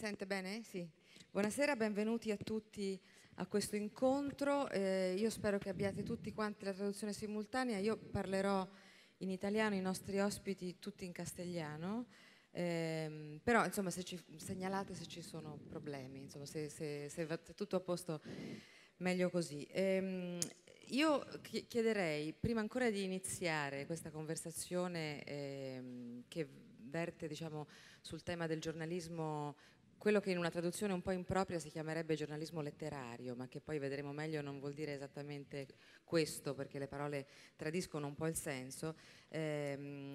sente bene? Sì. Buonasera, benvenuti a tutti a questo incontro. Io spero che abbiate tutti quanti la traduzione simultanea. Io parlerò in italiano, i nostri ospiti tutti in castigliano. Però insomma se ci segnalate se ci sono problemi, insomma se va tutto a posto meglio così. Io chiederei, prima ancora di iniziare questa conversazione che verte diciamo, sul tema del giornalismo, quello che in una traduzione un po' impropria si chiamerebbe giornalismo letterario, ma che poi vedremo meglio non vuol dire esattamente questo, perché le parole tradiscono un po' il senso. Vi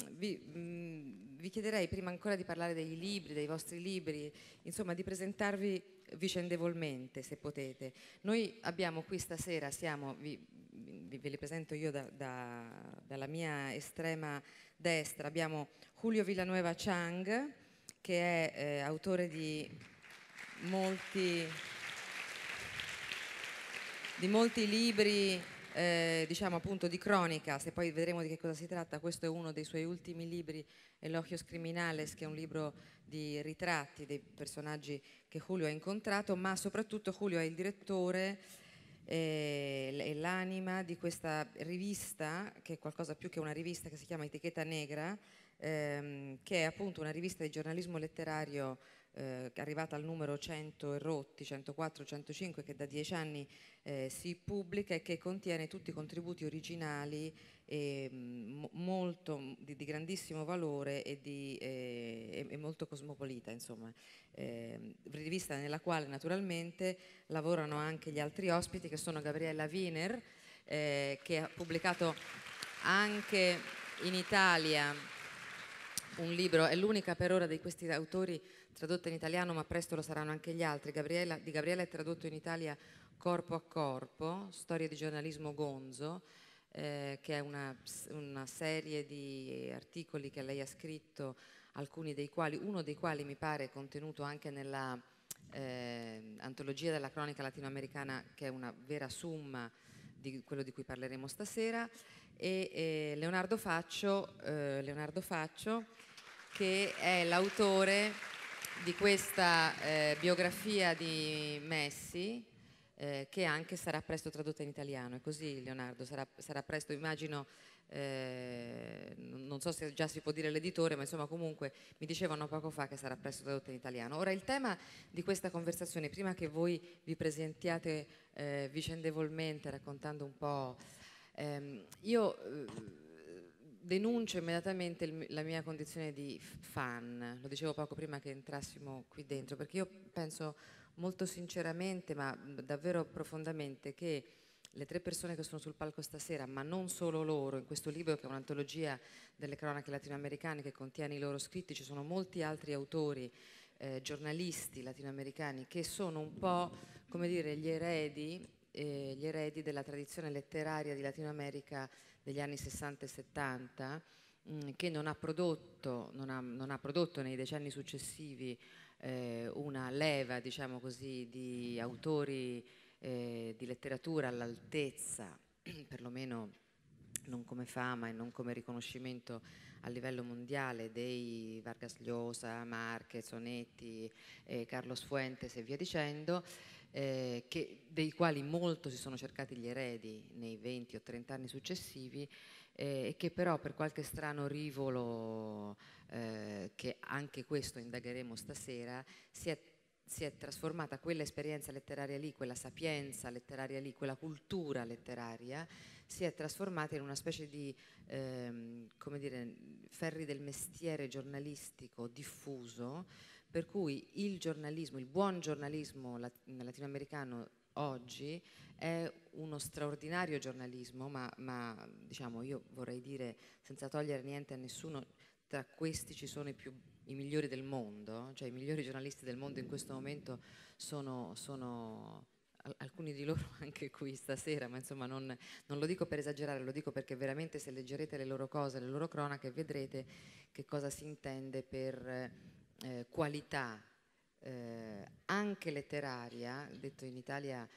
chiederei, prima ancora di parlare dei libri, dei vostri libri, insomma di presentarvi vicendevolmente, se potete. Noi abbiamo qui stasera, ve li presento io dalla mia estrema destra, abbiamo Julio Villanueva Chang, che è autore di molti libri, diciamo appunto di cronica. Se poi vedremo di che cosa si tratta, questo è uno dei suoi ultimi libri, Elogios Criminales, che è un libro di ritratti dei personaggi che Julio ha incontrato, ma soprattutto Julio è il direttore e l'anima di questa rivista, che è qualcosa più che una rivista, che si chiama Etichetta Negra, che è appunto una rivista di giornalismo letterario arrivata al numero 100 e rotti, 104, 105, che da 10 anni si pubblica e che contiene tutti i contributi originali molto di grandissimo valore e molto cosmopolita, insomma. Rivista nella quale naturalmente lavorano anche gli altri ospiti, che sono Gabriella Wiener, che ha pubblicato anche in Italia un libro, è l'unica per ora di questi autori tradotta in italiano, ma presto lo saranno anche gli altri. Di Gabriella è tradotto in Italia Corpo a Corpo, storie di giornalismo gonzo, che è una serie di articoli che lei ha scritto, uno dei quali mi pare contenuto anche nella antologia della cronica latinoamericana, che è una vera summa di quello di cui parleremo stasera, e Leonardo Faccio, che è l'autore di questa biografia di Messi, che anche sarà presto tradotta in italiano. È così, Leonardo? Sarà presto, immagino, non so se già si può dire l'editore, ma insomma comunque mi dicevano poco fa che sarà presto tradotta in italiano. Ora, il tema di questa conversazione, prima che voi vi presentiate vicendevolmente raccontando un po', io denuncio immediatamente la mia condizione di fan. Lo dicevo poco prima che entrassimo qui dentro, perché io penso molto sinceramente, ma davvero profondamente, che le tre persone che sono sul palco stasera, ma non solo loro, in questo libro che è un'antologia delle cronache latinoamericane che contiene i loro scritti, ci sono molti altri autori, giornalisti latinoamericani che sono un po', come dire, gli eredi della tradizione letteraria di Latino America degli anni 60 e 70, che non ha prodotto nei decenni successivi una leva, diciamo così, di autori di letteratura all'altezza, perlomeno non come fama e non come riconoscimento a livello mondiale, dei Vargas Llosa, Marquez, Onetti, Carlos Fuentes e via dicendo, dei quali molto si sono cercati gli eredi nei 20 o 30 anni successivi, e che però per qualche strano rivolo, che anche questo indagheremo stasera, si è trasformata quella esperienza letteraria lì, quella sapienza letteraria lì, quella cultura letteraria, si è trasformata in una specie di, come dire, ferri del mestiere giornalistico diffuso, per cui il giornalismo, il buon giornalismo latinoamericano oggi è uno straordinario giornalismo, ma diciamo, io vorrei dire, senza togliere niente a nessuno, tra questi ci sono i migliori del mondo, cioè i migliori giornalisti del mondo in questo momento sono alcuni di loro anche qui stasera, ma insomma non lo dico per esagerare, lo dico perché veramente se leggerete le loro cose, le loro cronache, vedrete che cosa si intende per qualità anche letteraria, detto in Italia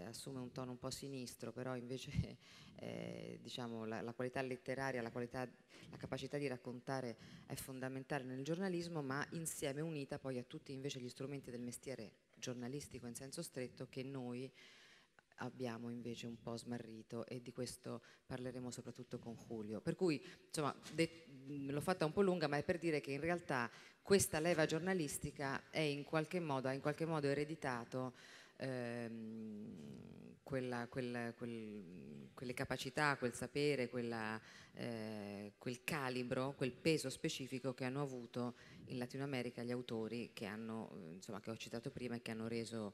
assume un tono un po' sinistro, però invece diciamo la qualità letteraria, la capacità di raccontare è fondamentale nel giornalismo, ma insieme unita poi a tutti invece gli strumenti del mestiere giornalistico in senso stretto che noi abbiamo invece un po' smarrito, e di questo parleremo soprattutto con Julio. Per cui, insomma, l'ho fatta un po' lunga, ma è per dire che in realtà questa leva giornalistica è ha in qualche modo ereditato quelle capacità, quel sapere, quel calibro, quel peso specifico che hanno avuto in Latino America gli autori che che ho citato prima e che hanno reso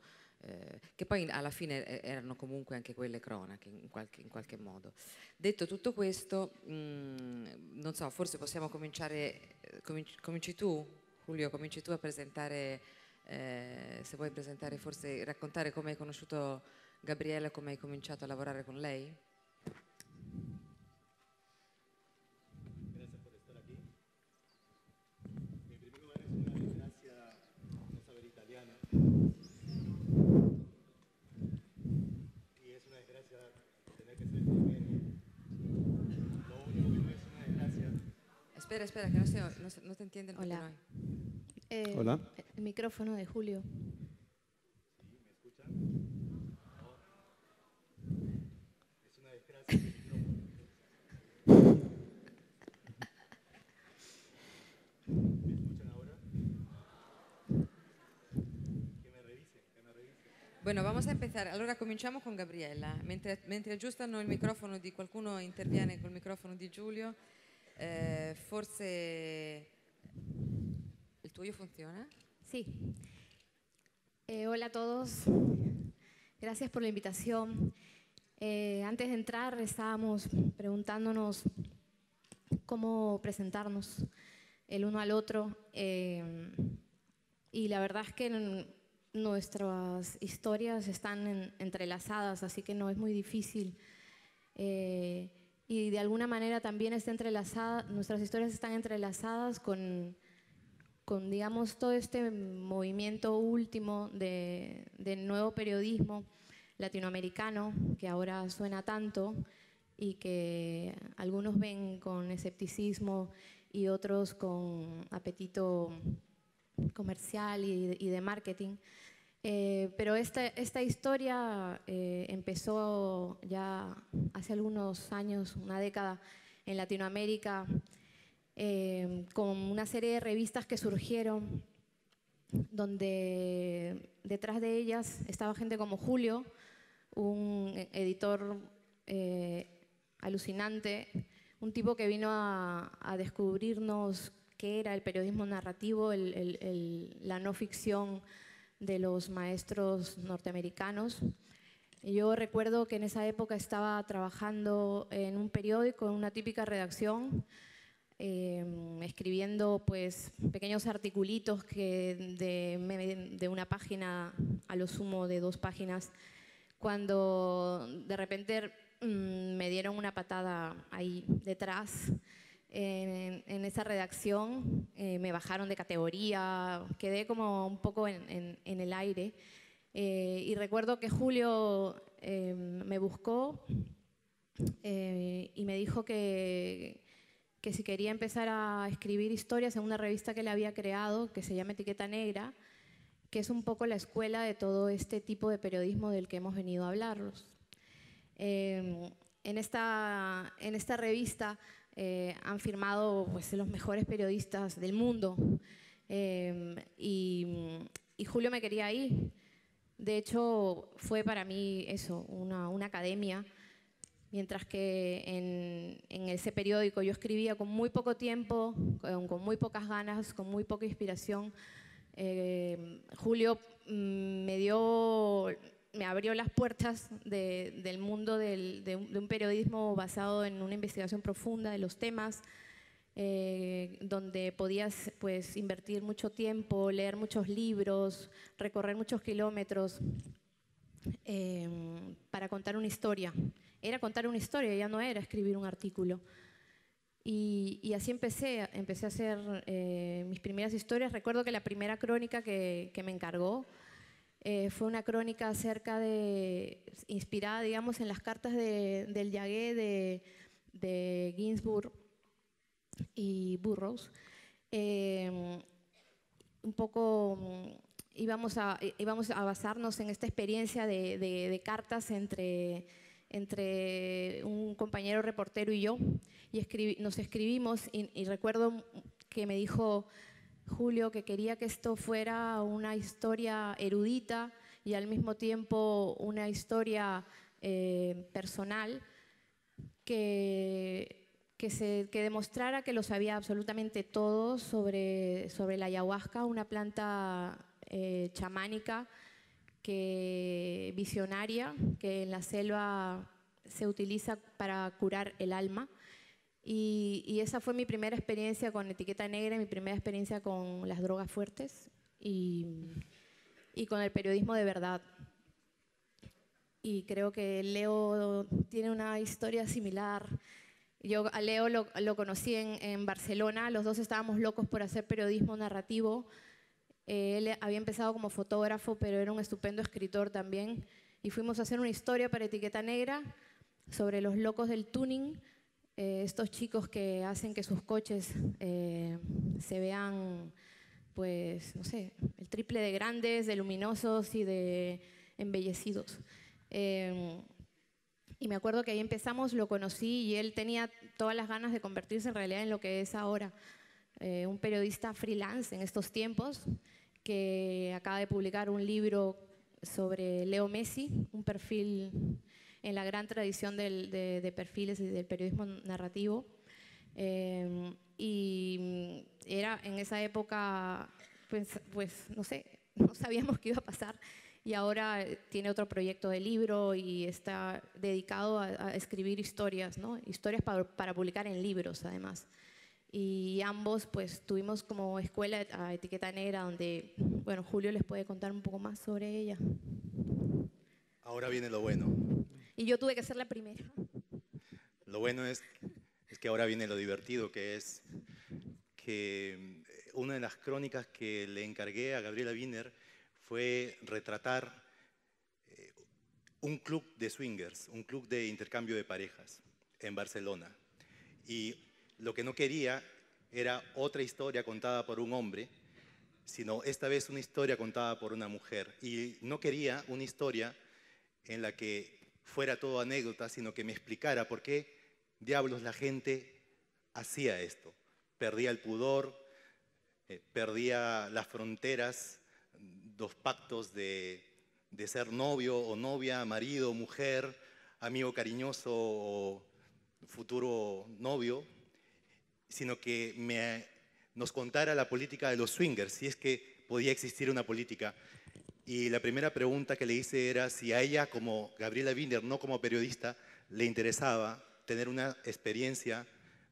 che poi alla fine erano comunque anche quelle cronache in qualche modo. Detto tutto questo, non so, forse possiamo cominciare, cominci tu, Julio, cominci tu a presentare, se vuoi presentare, forse raccontare come hai conosciuto Gabriela e come hai cominciato a lavorare con lei? Gracias por estar aquí. En primer lugar es una desgracia no saber italiano y es una desgracia tener que ser extranjero. Lo único que no es una desgracia. Espera, que no te entienden. Hola. Hola. El micrófono de Julio. ¿Sí? ¿Me escuchan? No. Es una desgracia el micrófono. ¿Me escuchan ahora? Que me revisen, que me revisen. Bueno, vamos a empezar. Allora cominciamo con Gabriella. Mentre aggiustano il microfono di qualcuno, interviene col microfono di Giulio. Forse il tuo funziona? Sí. Hola a todos. Gracias por la invitación. Antes de entrar estábamos preguntándonos cómo presentarnos el uno al otro. Y la verdad es que nuestras historias están entrelazadas, así que no es muy difícil. Y de alguna manera también nuestras historias están entrelazadas con digamos, todo este movimiento último del nuevo periodismo latinoamericano, que ahora suena tanto y que algunos ven con escepticismo y otros con apetito comercial y de marketing. Pero esta historia empezó ya hace algunos años, una década, en Latinoamérica, con una serie de revistas que surgieron, donde detrás de ellas estaba gente como Julio, un editor alucinante, un tipo que vino a descubrirnos qué era el periodismo narrativo, la no ficción de los maestros norteamericanos. Yo recuerdo que en esa época estaba trabajando en un periódico, en una típica redacción, escribiendo pues pequeños articulitos de una página, a lo sumo de 2 páginas, cuando de repente me dieron una patada ahí detrás en esa redacción, me bajaron de categoría, quedé como un poco en el aire. Y recuerdo que Julio me buscó y me dijo que si quería empezar a escribir historias en una revista que él había creado, que se llama Etiqueta Negra, que es un poco la escuela de todo este tipo de periodismo del que hemos venido a hablaros. En esta revista han firmado pues, los mejores periodistas del mundo y Julio me quería ahí. De hecho, fue para mí eso, una academia. Mientras que en ese periódico yo escribía con muy poco tiempo, con muy pocas ganas, con muy poca inspiración, Julio me abrió las puertas del mundo de un periodismo basado en una investigación profunda de los temas, donde podías pues, invertir mucho tiempo, leer muchos libros, recorrer muchos kilómetros para contar una historia. Era contar una historia, ya no era escribir un artículo. Y así empecé a hacer mis primeras historias. Recuerdo que la primera crónica que me encargó fue una crónica inspirada, digamos, en las cartas del Yagé de Ginsburg y Burroughs. Un poco íbamos a basarnos en esta experiencia de cartas entre un compañero reportero y yo, y nos escribimos, y recuerdo que me dijo Julio que quería que esto fuera una historia erudita y al mismo tiempo una historia personal que demostrara que lo sabía absolutamente todo sobre la ayahuasca, una planta chamánica visionaria que en la selva se utiliza para curar el alma. Y esa fue mi primera experiencia con Etiqueta Negra, mi primera experiencia con las drogas fuertes y con el periodismo de verdad. Y creo que Leo tiene una historia similar. Yo a Leo lo conocí en Barcelona, los dos estábamos locos por hacer periodismo narrativo. Él había empezado como fotógrafo, pero era un estupendo escritor también. Y fuimos a hacer una historia para Etiqueta Negra sobre los locos del tuning, estos chicos que hacen que sus coches se vean, pues, no sé, el triple de grandes, de luminosos y de embellecidos. Y me acuerdo que ahí empezamos, lo conocí y él tenía todas las ganas de convertirse en realidad en lo que es ahora. Un periodista freelance en estos tiempos que acaba de publicar un libro sobre Leo Messi, un perfil en la gran tradición de perfiles y del periodismo narrativo. Y era en esa época, pues no sé, no sabíamos qué iba a pasar. Y ahora tiene otro proyecto de libro y está dedicado a escribir historias, ¿no? Historias para publicar en libros, además. Y ambos pues tuvimos como escuela a Etiqueta Negra, donde, bueno, Julio les puede contar un poco más sobre ella. Ahora viene lo bueno. Y yo tuve que ser la primera. Lo bueno es que ahora viene lo divertido, que es que una de las crónicas que le encargué a Gabriela Wiener fue retratar un club de swingers, un club de intercambio de parejas en Barcelona. Y lo que no quería era otra historia contada por un hombre, sino esta vez una historia contada por una mujer. Y no quería una historia en la que fuera todo anécdota, sino que me explicara por qué diablos la gente hacía esto. Perdía el pudor, perdía las fronteras, los pactos de ser novio o novia, marido, mujer, amigo cariñoso o futuro novio, sino que nos contara la política de los swingers, si es que podía existir una política. Y la primera pregunta que le hice era si a ella, como Gabriela Wiener, no como periodista, le interesaba tener una experiencia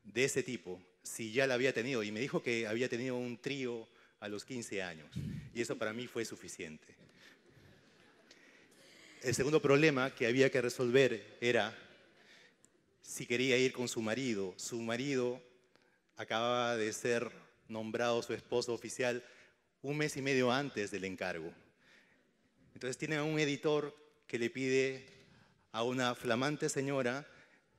de ese tipo, si ya la había tenido. Y me dijo que había tenido un trío a los 15 años. Y eso para mí fue suficiente. El segundo problema que había que resolver era si quería ir con su marido. Su marido acababa de ser nombrado su esposo oficial un mes y medio antes del encargo. Entonces tiene a un editor que le pide a una flamante señora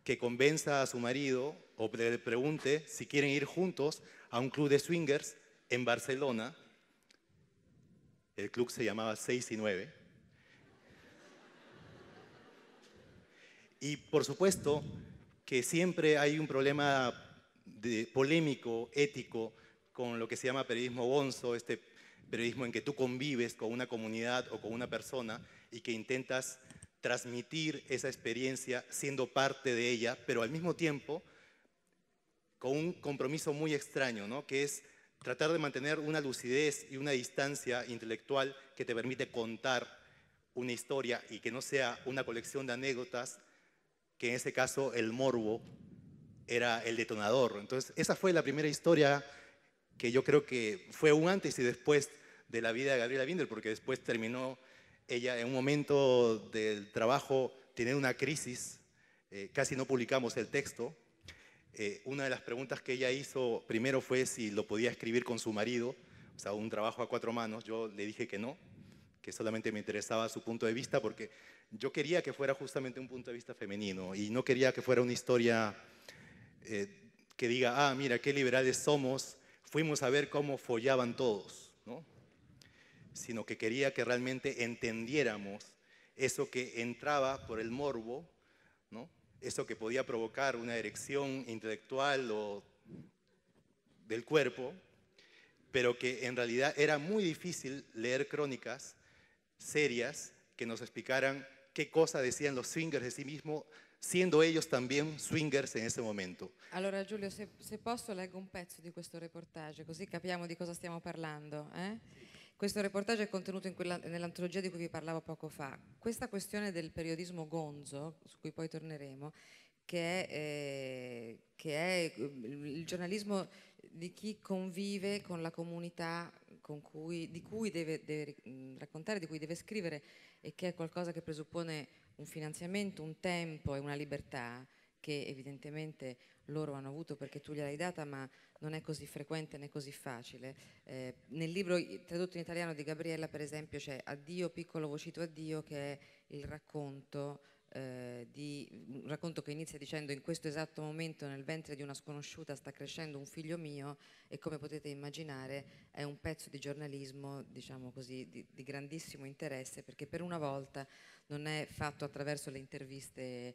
que convenza a su marido o le pregunte si quieren ir juntos a un club de swingers en Barcelona. El club se llamaba 6 y 9. Y por supuesto que siempre hay un problema polémico, ético, con lo que se llama periodismo bonzo, este periodismo en que tú convives con una comunidad o con una persona y que intentas transmitir esa experiencia siendo parte de ella, pero al mismo tiempo con un compromiso muy extraño, ¿no? Que es tratar de mantener una lucidez y una distancia intelectual que te permite contar una historia y que no sea una colección de anécdotas, que en ese caso el morbo era el detonador. Entonces, esa fue la primera historia que yo creo que fue un antes y después de la vida de Gabriela Wiener, porque después terminó ella en un momento del trabajo, tiene una crisis, casi no publicamos el texto, Una de las preguntas que ella hizo primero fue si lo podía escribir con su marido, o sea, un trabajo a cuatro manos. Yo le dije que no, que solamente me interesaba su punto de vista, porque yo quería que fuera justamente un punto de vista femenino y no quería que fuera una historia que diga, ah, mira, qué liberales somos, fuimos a ver cómo follaban todos, ¿no? Sino que quería que realmente entendiéramos eso que entraba por el morbo, ¿no? Eso que podía provocar una erección intelectual o del cuerpo, pero que en realidad era muy difícil leer crónicas serias que nos explicaran qué cosa decían los swingers de sí mismos, siendo ellos también swingers en ese momento. Allora Giulio, se posso leggo un pezzo di questo reportage, così capiamo di cosa stiamo parlando. Questo reportage è contenuto nell'antologia di cui vi parlavo poco fa. Questa questione del periodismo gonzo, su cui poi torneremo, che è il giornalismo di chi convive con la comunità di cui deve raccontare, di cui deve scrivere, e che è qualcosa che presuppone un finanziamento, un tempo e una libertà che evidentemente loro hanno avuto perché tu gliel'hai data, ma non è così frequente né così facile. Nel libro tradotto in italiano di Gabriella, per esempio, c'è Addio, piccolo vocito addio, che è il racconto un racconto che inizia dicendo: in questo esatto momento nel ventre di una sconosciuta sta crescendo un figlio mio, e come potete immaginare è un pezzo di giornalismo, diciamo così, di grandissimo interesse, perché per una volta non è fatto attraverso le interviste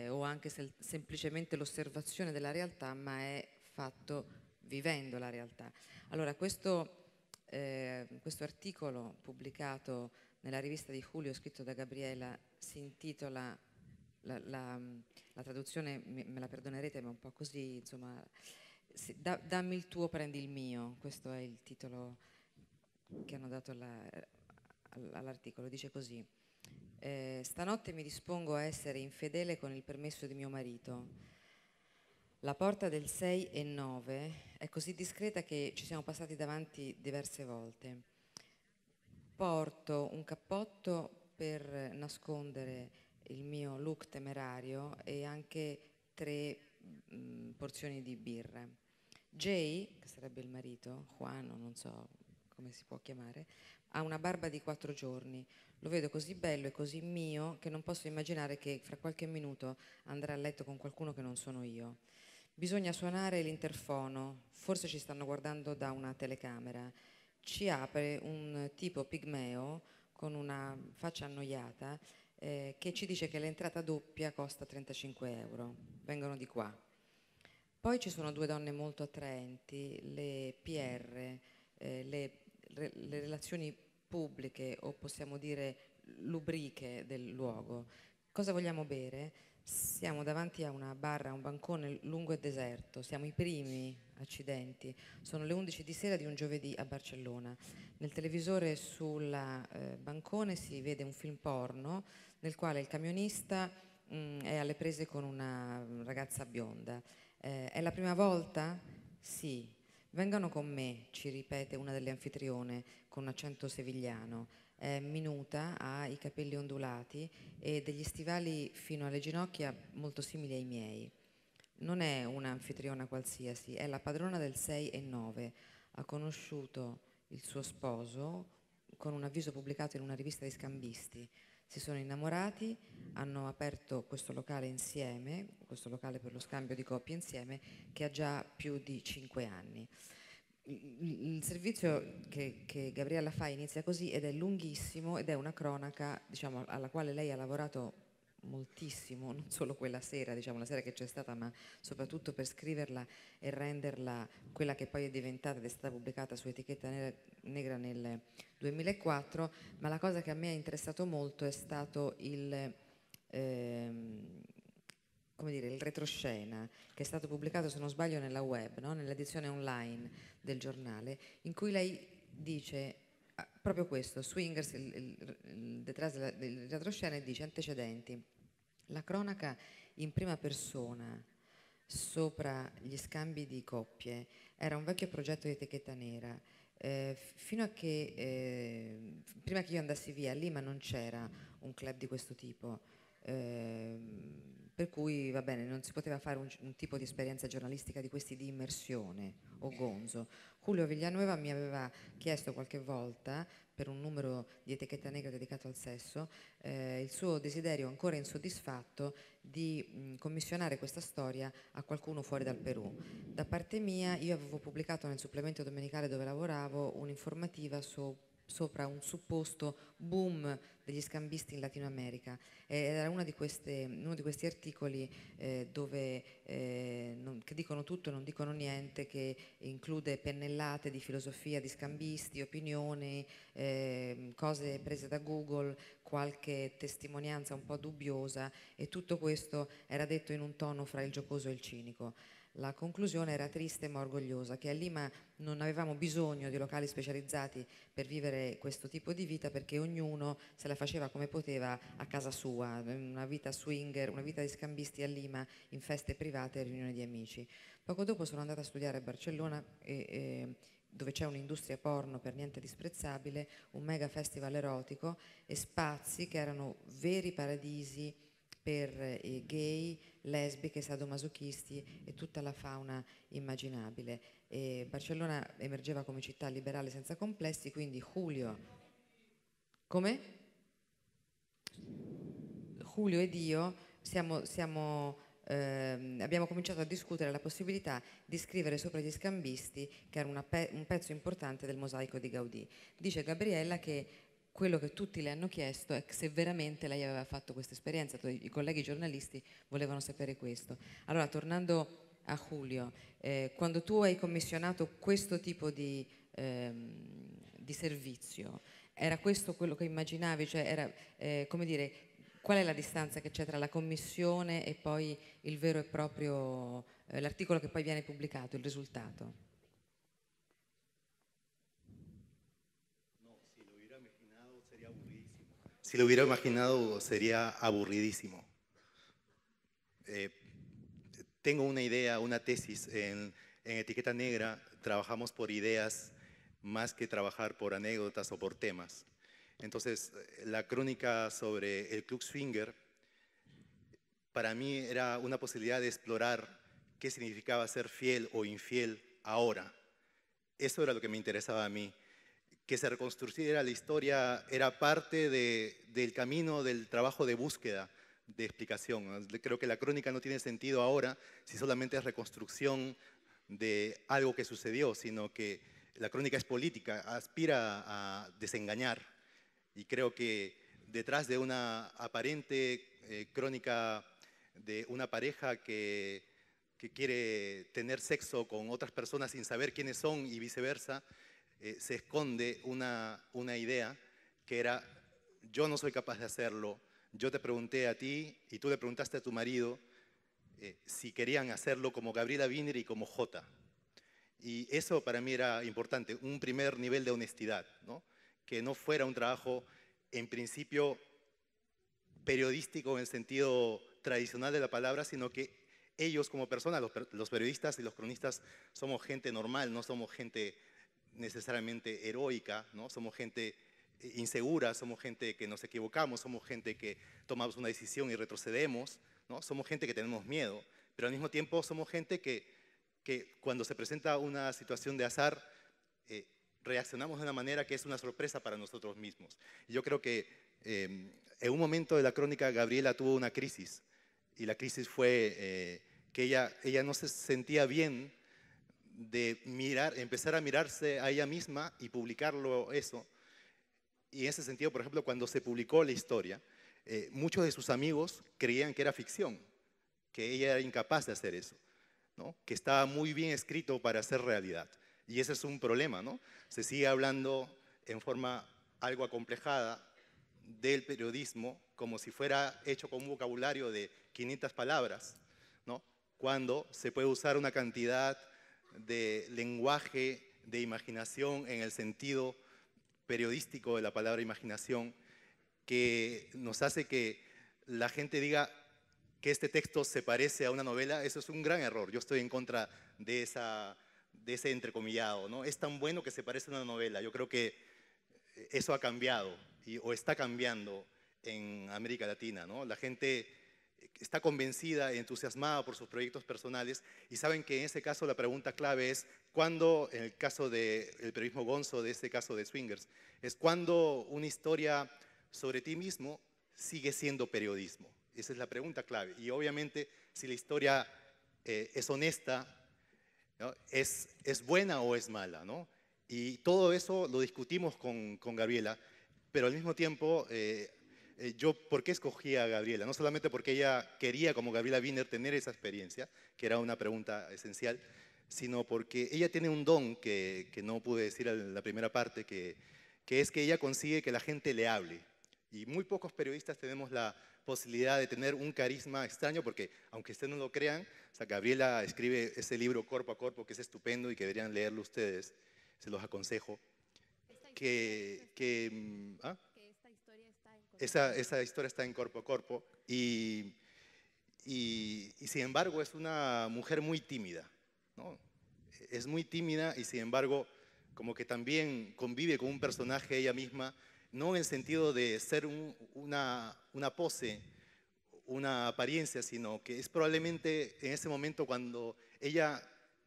o anche semplicemente l'osservazione della realtà, ma è fatto vivendo la realtà. Allora questo articolo pubblicato nella rivista di Julio, scritto da Gabriela, si intitola, la traduzione me la perdonerete, ma è un po' così, insomma, dammi il tuo, prendi il mio. Questo è il titolo che hanno dato all'articolo. Dice così: stanotte mi dispongo a essere infedele con il permesso di mio marito. La porta del 6 e 9 è così discreta che ci siamo passati davanti diverse volte. Porto un cappotto per nascondere il mio look temerario e anche 3 porzioni di birra. Jay, che sarebbe il marito, Juan, non so come si può chiamare, ha una barba di 4 giorni. Lo vedo così bello e così mio che non posso immaginare che fra qualche minuto andrà a letto con qualcuno che non sono io. Bisogna suonare l'interfono, forse ci stanno guardando da una telecamera. Ci apre un tipo pigmeo con una faccia annoiata che ci dice che l'entrata doppia costa 35 euro. Vengono di qua. Poi ci sono 2 donne molto attraenti, le PR, le relazioni pubbliche, o possiamo dire lubriche del luogo. Cosa vogliamo bere? Siamo davanti a una barra, a un bancone lungo e deserto, siamo i primi, accidenti. Sono le 11 di sera di un giovedì a Barcellona. Nel televisore sul bancone si vede un film porno nel quale il camionista è alle prese con una ragazza bionda. È la prima volta? Sì. Vengano con me, ci ripete una delle anfitrione con un accento sevigliano. È minuta, ha i capelli ondulati e degli stivali fino alle ginocchia molto simili ai miei. Non è un'anfitriona qualsiasi, è la padrona del 6 e 9. Ha conosciuto il suo sposo con un avviso pubblicato in una rivista di scambisti. Si sono innamorati, hanno aperto questo locale insieme, questo locale per lo scambio di coppie insieme, che ha già più di 5 anni. Il servizio che Gabriella fa inizia così ed è lunghissimo ed è una cronaca, diciamo, alla quale lei ha lavorato moltissimo, non solo quella sera, diciamo la sera che c'è stata, ma soprattutto per scriverla e renderla quella che poi è diventata ed è stata pubblicata su Etichetta Negra nel 2004. Ma la cosa che a me ha interessato molto è stato come dire, il retroscena, che è stato pubblicato, se non sbaglio, nella web, no? Nell'edizione online del giornale, in cui lei dice proprio questo: Swingers, il retroscena, e dice: antecedenti. La cronaca in prima persona sopra gli scambi di coppie era un vecchio progetto di Etichetta Nera. Fino a che prima che io andassi via, lì ma non c'era un club di questo tipo. per cui va bene, non si poteva fare un tipo di esperienza giornalistica di questi di immersione o gonzo. Julio Villanueva mi aveva chiesto qualche volta, per un numero di Etichetta Negra dedicato al sesso, il suo desiderio ancora insoddisfatto di commissionare questa storia a qualcuno fuori dal Perù. Da parte mia, io avevo pubblicato nel supplemento domenicale dove lavoravo un'informativa sopra un supposto boom degli scambisti in Latino America, ed era uno di questi articoli che dicono tutto e non dicono niente, che include pennellate di filosofia di scambisti, opinioni, cose prese da Google, qualche testimonianza un po' dubbiosa, e tutto questo era detto in un tono fra il giocoso e il cinico. La conclusione era triste ma orgogliosa, che a Lima non avevamo bisogno di locali specializzati per vivere questo tipo di vita, perché ognuno se la faceva come poteva a casa sua, una vita swinger, una vita di scambisti a Lima, in feste private e riunioni di amici. Poco dopo sono andata a studiare a Barcellona dove c'è un'industria porno per niente disprezzabile, un mega festival erotico e spazi che erano veri paradisi per gay, lesbiche, sadomasochisti e tutta la fauna immaginabile. E Barcellona emergeva come città liberale senza complessi, quindi Julio ed io abbiamo cominciato a discutere la possibilità di scrivere sopra gli scambisti, che era un pezzo importante del mosaico di Gaudì. Dice Gabriella che quello che tutti le hanno chiesto è se veramente lei aveva fatto questa esperienza. I colleghi giornalisti volevano sapere questo. Allora, tornando a Julio, quando tu hai commissionato questo tipo di servizio, era questo quello che immaginavi? Cioè era, come dire, qual è la distanza che c'è tra la commissione e poi il vero e proprio, l'articolo che poi viene pubblicato, il risultato? Si lo hubiera imaginado sería aburridísimo. Tengo una idea, una tesis. En Etiqueta Negra trabajamos por ideas más que trabajar por anécdotas o por temas. Entonces, la crónica sobre el Club Swinger para mí era una posibilidad de explorar qué significaba ser fiel o infiel ahora. Eso era lo que me interesaba a mí. Que se reconstruyera la historia era parte del camino del trabajo de búsqueda, de explicación. Creo que la crónica no tiene sentido ahora si solamente es reconstrucción de algo que sucedió, sino que la crónica es política, aspira a desengañar. Y creo que detrás de una aparente crónica de una pareja que quiere tener sexo con otras personas sin saber quiénes son y viceversa, se esconde una idea que era: yo no soy capaz de hacerlo, yo te pregunté a ti y tú le preguntaste a tu marido si querían hacerlo como Gabriela Wiener y como Jota. Y eso para mí era importante, un primer nivel de honestidad, ¿no? Que no fuera un trabajo en principio periodístico en el sentido tradicional de la palabra, sino que ellos como personas, los periodistas y los cronistas, somos gente normal, no somos gente necesariamente heroica, ¿no? Somos gente insegura, somos gente que nos equivocamos, somos gente que tomamos una decisión y retrocedemos, ¿no? Somos gente que tenemos miedo, pero al mismo tiempo somos gente que cuando se presenta una situación de azar, reaccionamos de una manera que es una sorpresa para nosotros mismos. Y yo creo que en un momento de la crónica Gabriela tuvo una crisis, y la crisis fue que ella no se sentía bien de empezar a mirarse a ella misma y publicarlo eso. Y en ese sentido, por ejemplo, cuando se publicó la historia, muchos de sus amigos creían que era ficción, que ella era incapaz de hacer eso, ¿no? Que estaba muy bien escrito para ser realidad. Y ese es un problema, ¿no? Se sigue hablando en forma algo acomplejada del periodismo como si fuera hecho con un vocabulario de 500 palabras, ¿no? Cuando se puede usar una cantidad de lenguaje, de imaginación en el sentido periodístico de la palabra imaginación, que nos hace que la gente diga que este texto se parece a una novela. Eso es un gran error. Yo estoy en contra de ese entrecomillado, ¿no? Es tan bueno que se parece a una novela. Yo creo que eso ha cambiado o está cambiando en América Latina, ¿no? La gente está convencida y entusiasmada por sus proyectos personales, y saben que en ese caso la pregunta clave es cuándo, en el caso del periodismo gonzo, de este caso de Swingers, es cuándo una historia sobre ti mismo sigue siendo periodismo. Esa es la pregunta clave. Y obviamente, si la historia es honesta, ¿no? ¿Es buena o es mala, ¿no? Y todo eso lo discutimos con Gabriela, pero al mismo tiempo, yo, ¿por qué escogí a Gabriela? No solamente porque ella quería, como Gabriela Wiener, tener esa experiencia, que era una pregunta esencial, sino porque ella tiene un don que no pude decir en la primera parte, que es que ella consigue que la gente le hable. Y muy pocos periodistas tenemos la posibilidad de tener un carisma extraño, porque aunque ustedes no lo crean, o sea, Gabriela escribe ese libro Cuerpo a Cuerpo, que es estupendo y que deberían leerlo ustedes, se los aconsejo. ¿Ah? Esa historia está en Cuerpo a Cuerpo y sin embargo es una mujer muy tímida, ¿no? Es muy tímida y sin embargo como que también convive con un personaje ella misma, no en el sentido de ser una pose, una apariencia, sino que es probablemente en ese momento cuando ella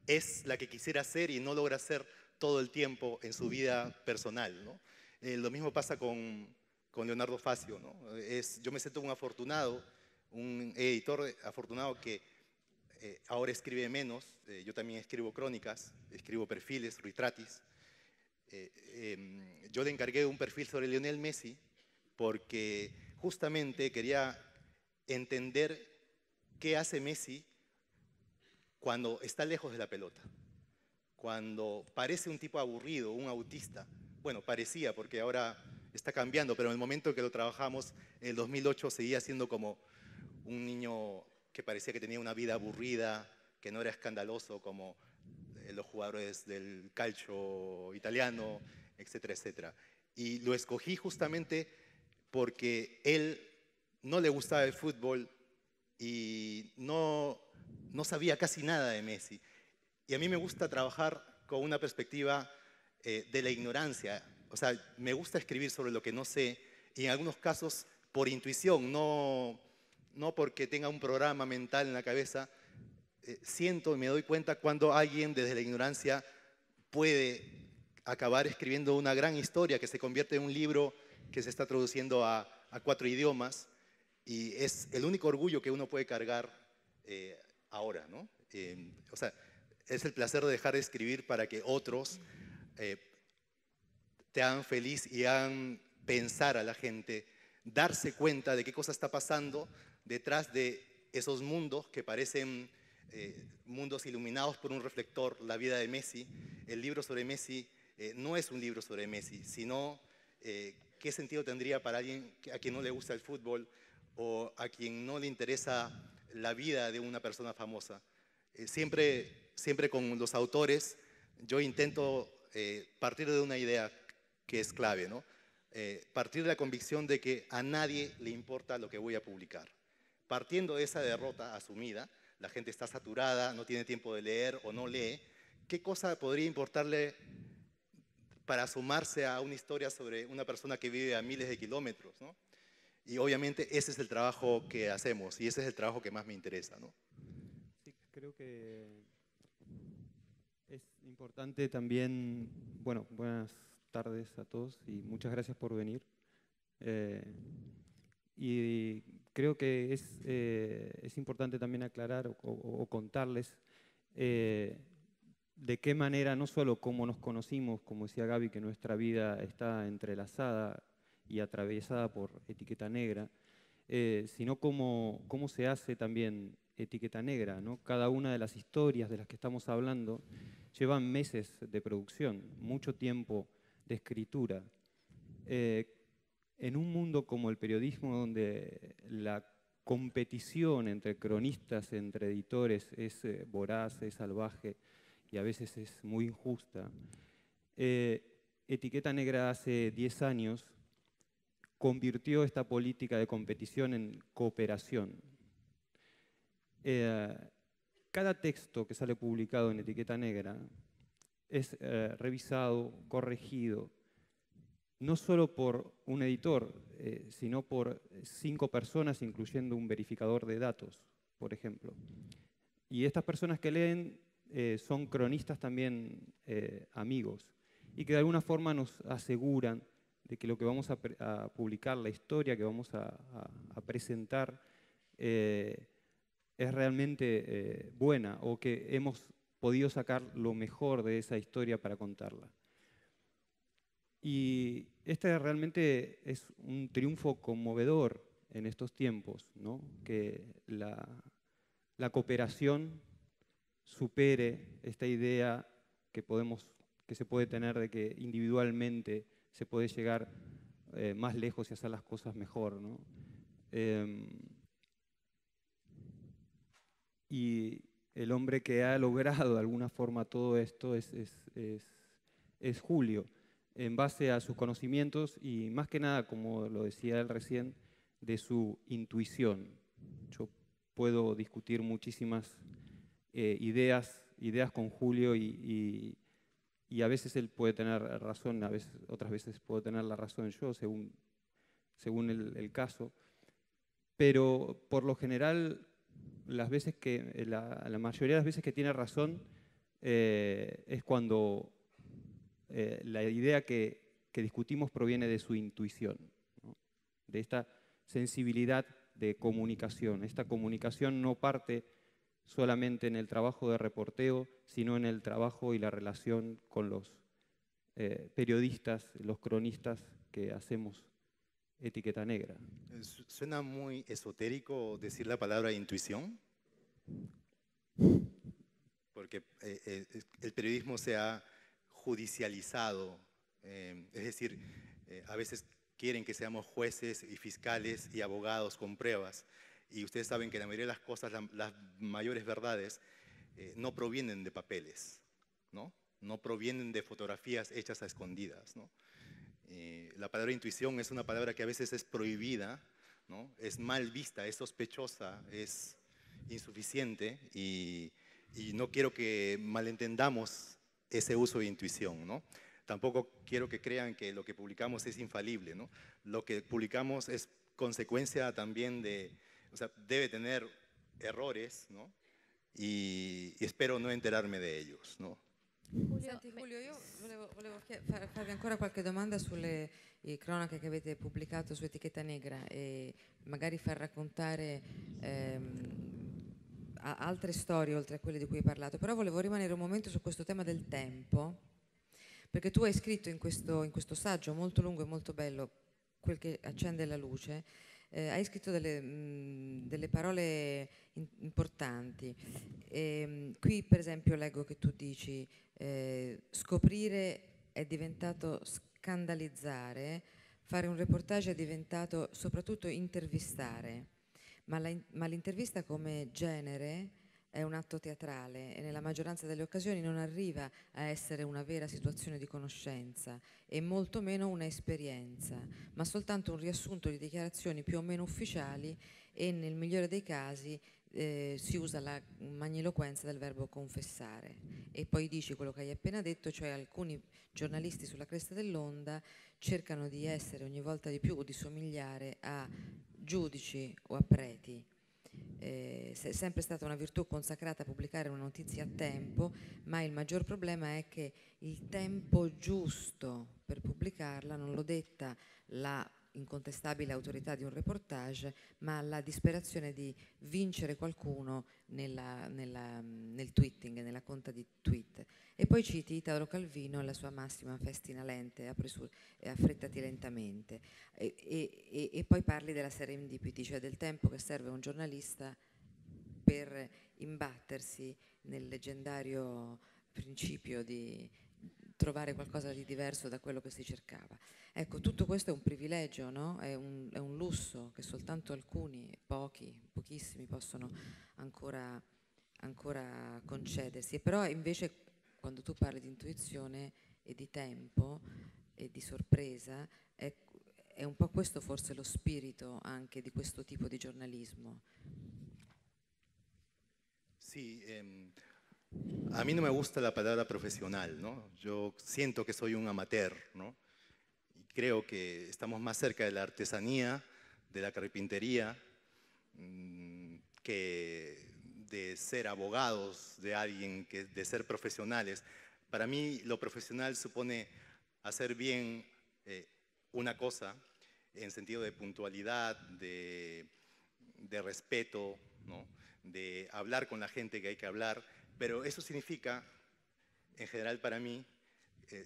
es la que quisiera ser y no logra ser todo el tiempo en su vida personal, ¿no? Lo mismo pasa con Leonardo Facio, ¿no? Yo me siento un afortunado, un editor afortunado que ahora escribe menos. Yo también escribo crónicas, escribo perfiles, retratis. Yo le encargué un perfil sobre Lionel Messi porque justamente quería entender qué hace Messi cuando está lejos de la pelota, cuando parece un tipo aburrido, un autista. Bueno, parecía, porque ahora está cambiando, pero en el momento que lo trabajamos, en el 2008, seguía siendo como un niño que parecía que tenía una vida aburrida, que no era escandaloso como los jugadores del calcio italiano, etcétera, etcétera. Y lo escogí justamente porque él no le gustaba el fútbol y no sabía casi nada de Messi. Y a mí me gusta trabajar con una perspectiva de la ignorancia. O sea, me gusta escribir sobre lo que no sé y en algunos casos por intuición, no porque tenga un programa mental en la cabeza. Siento y me doy cuenta cuando alguien desde la ignorancia puede acabar escribiendo una gran historia que se convierte en un libro que se está traduciendo a 4 idiomas y es el único orgullo que uno puede cargar ahora, ¿no? O sea, es el placer de dejar de escribir para que otros te hagan feliz y hagan pensar a la gente, darse cuenta de qué cosa está pasando detrás de esos mundos que parecen mundos iluminados por un reflector, la vida de Messi. El libro sobre Messi no es un libro sobre Messi, sino qué sentido tendría para alguien a quien no le gusta el fútbol o a quien no le interesa la vida de una persona famosa. Siempre con los autores yo intento partir de una idea que es clave, ¿no? Partir de la convicción de que a nadie le importa lo que voy a publicar. Partiendo de esa derrota asumida, la gente está saturada, no tiene tiempo de leer o no lee, ¿qué cosa podría importarle para sumarse a una historia sobre una persona que vive a miles de kilómetros, ¿no? Y obviamente ese es el trabajo que hacemos y ese es el trabajo que más me interesa, ¿no? Sí, creo que es importante también, bueno, buenas tardes a todos y muchas gracias por venir. Y creo que es importante también aclarar o contarles de qué manera, no solo cómo nos conocimos, como decía Gaby, que nuestra vida está entrelazada y atravesada por Etiqueta Negra, sino cómo se hace también Etiqueta Negra, ¿no? Cada una de las historias de las que estamos hablando llevan meses de producción, mucho tiempo de escritura. En un mundo como el periodismo, donde la competición entre cronistas, entre editores, es voraz, es salvaje y a veces es muy injusta, Etiqueta Negra hace 10 años convirtió esta política de competición en cooperación. Cada texto que sale publicado en Etiqueta Negra es revisado, corregido, no solo por un editor, sino por 5 personas, incluyendo un verificador de datos, por ejemplo. Y estas personas que leen son cronistas también amigos, y que de alguna forma nos aseguran de que lo que vamos a publicar, la historia que vamos a presentar, es realmente buena, o que hemos podido sacar lo mejor de esa historia para contarla. Y este realmente es un triunfo conmovedor en estos tiempos, ¿no? Que la cooperación supere esta idea que se puede tener de que individualmente se puede llegar más lejos y hacer las cosas mejor, ¿no? Y el hombre que ha logrado de alguna forma todo esto es Julio, en base a sus conocimientos y más que nada, como lo decía él recién, de su intuición. Yo puedo discutir muchísimas ideas con Julio y a veces él puede tener razón, otras veces puedo tener la razón yo, según el caso. Pero por lo general, la mayoría de las veces que tiene razón es cuando la idea que discutimos proviene de su intuición, ¿no? De esta sensibilidad de comunicación. Esta comunicación no parte solamente en el trabajo de reporteo, sino en el trabajo y la relación con los periodistas, los cronistas que hacemos Etiqueta Negra. Suena muy esotérico decir la palabra intuición, porque el periodismo se ha judicializado, es decir, a veces quieren que seamos jueces y fiscales y abogados con pruebas, y ustedes saben que la mayoría de las cosas, las mayores verdades, no provienen de papeles, ¿no? No provienen de fotografías hechas a escondidas, ¿no? La palabra intuición es una palabra que a veces es prohibida, ¿no? Es mal vista, es sospechosa, es insuficiente y no quiero que malentendamos ese uso de intuición, ¿no? Tampoco quiero que crean que lo que publicamos es infalible, ¿no? Lo que publicamos es consecuencia también o sea, debe tener errores, ¿no? Y espero no enterarme de ellos, ¿no? Senti Julio, io volevo farvi ancora qualche domanda sulle cronache che avete pubblicato su Etichetta Negra e magari far raccontare altre storie oltre a quelle di cui hai parlato, però volevo rimanere un momento su questo tema del tempo, perché tu hai scritto in questo saggio molto lungo e molto bello, Quel che accende la luce, hai scritto delle parole importanti. Qui per esempio leggo che tu dici scoprire è diventato scandalizzare, fare un reportage è diventato soprattutto intervistare, ma l'intervista come genere è un atto teatrale e nella maggioranza delle occasioni non arriva a essere una vera situazione di conoscenza e molto meno un'esperienza, ma soltanto un riassunto di dichiarazioni più o meno ufficiali e nel migliore dei casi si usa la magniloquenza del verbo confessare. E poi dici quello che hai appena detto, cioè alcuni giornalisti sulla cresta dell'onda cercano di essere ogni volta di più o di somigliare a giudici o a preti. È sempre stata una virtù consacrata a pubblicare una notizia a tempo, ma il maggior problema è che il tempo giusto per pubblicarla non lo detta la incontestabile autorità di un reportage, ma la disperazione di vincere qualcuno nel tweeting, nella conta di tweet. E poi citi Italo Calvino e la sua massima festina lente, affrettati lentamente. E poi parli della serendipity, cioè del tempo che serve a un giornalista per imbattersi nel leggendario principio di trovare qualcosa di diverso da quello che si cercava. Ecco, tutto questo è un privilegio, no? È un lusso che soltanto alcuni, pochissimi possono ancora concedersi. E però invece quando tu parli di intuizione e di tempo e di sorpresa, è un po' questo forse lo spirito anche di questo tipo di giornalismo. Sí, a mí no me gusta la palabra profesional, ¿no? Yo siento que soy un amateur, ¿no? creo que estamos más cerca de la artesanía, de la carpintería, que de ser abogados de alguien, de ser profesionales. Para mí lo profesional supone hacer bien una cosa en sentido de puntualidad, de respeto, ¿no? De hablar con la gente que hay que hablar, pero eso significa, en general para mí,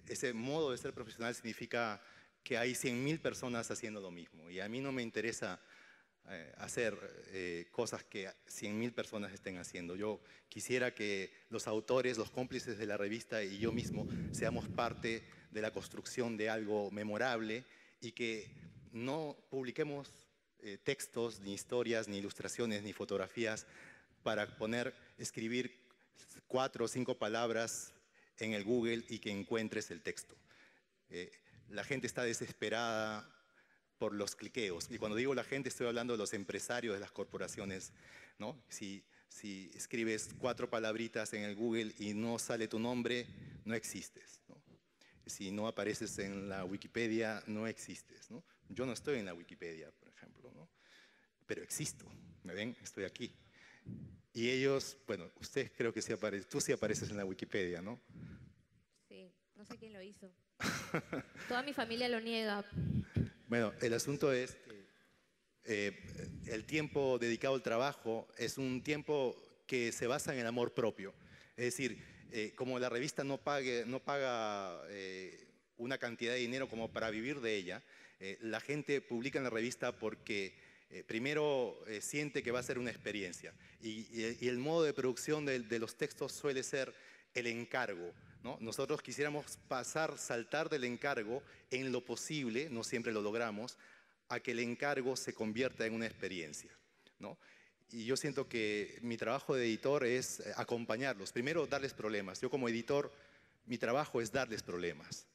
ese modo de ser profesional significa que hay 100.000 personas haciendo lo mismo, y a mí no me interesa hacer cosas que 100.000 personas estén haciendo. Yo quisiera que los autores, los cómplices de la revista y yo mismo seamos parte de la construcción de algo memorable y que no publiquemos textos, ni historias, ni ilustraciones, ni fotografías para escribir 4 o 5 palabras en el Google y que encuentres el texto. La gente está desesperada por los cliqueos. Y cuando digo la gente, estoy hablando de los empresarios de las corporaciones, ¿no? Si escribes 4 palabritas en el Google y no sale tu nombre, no existes, ¿no? Si no apareces en la Wikipedia, no existes, ¿no? Yo no estoy en la Wikipedia, por ejemplo, ¿no? Pero existo, ¿me ven? Estoy aquí. Y ellos, bueno, ustedes creo que sí aparecen, tú sí apareces en la Wikipedia, ¿no? Sí, no sé quién lo hizo. Toda mi familia lo niega. Bueno, el asunto es que el tiempo dedicado al trabajo es un tiempo que se basa en el amor propio. Es decir, como la revista no paga una cantidad de dinero como para vivir de ella, la gente publica en la revista porque primero siente que va a ser una experiencia. Y el modo de producción de los textos suele ser el encargo, ¿no? Nosotros quisiéramos saltar del encargo en lo posible, no siempre lo logramos, a que el encargo se convierta en una experiencia, ¿no? Y yo siento que mi trabajo de editor es acompañarlos. Primero, darles problemas. Yo como editor, mi trabajo es darles problemas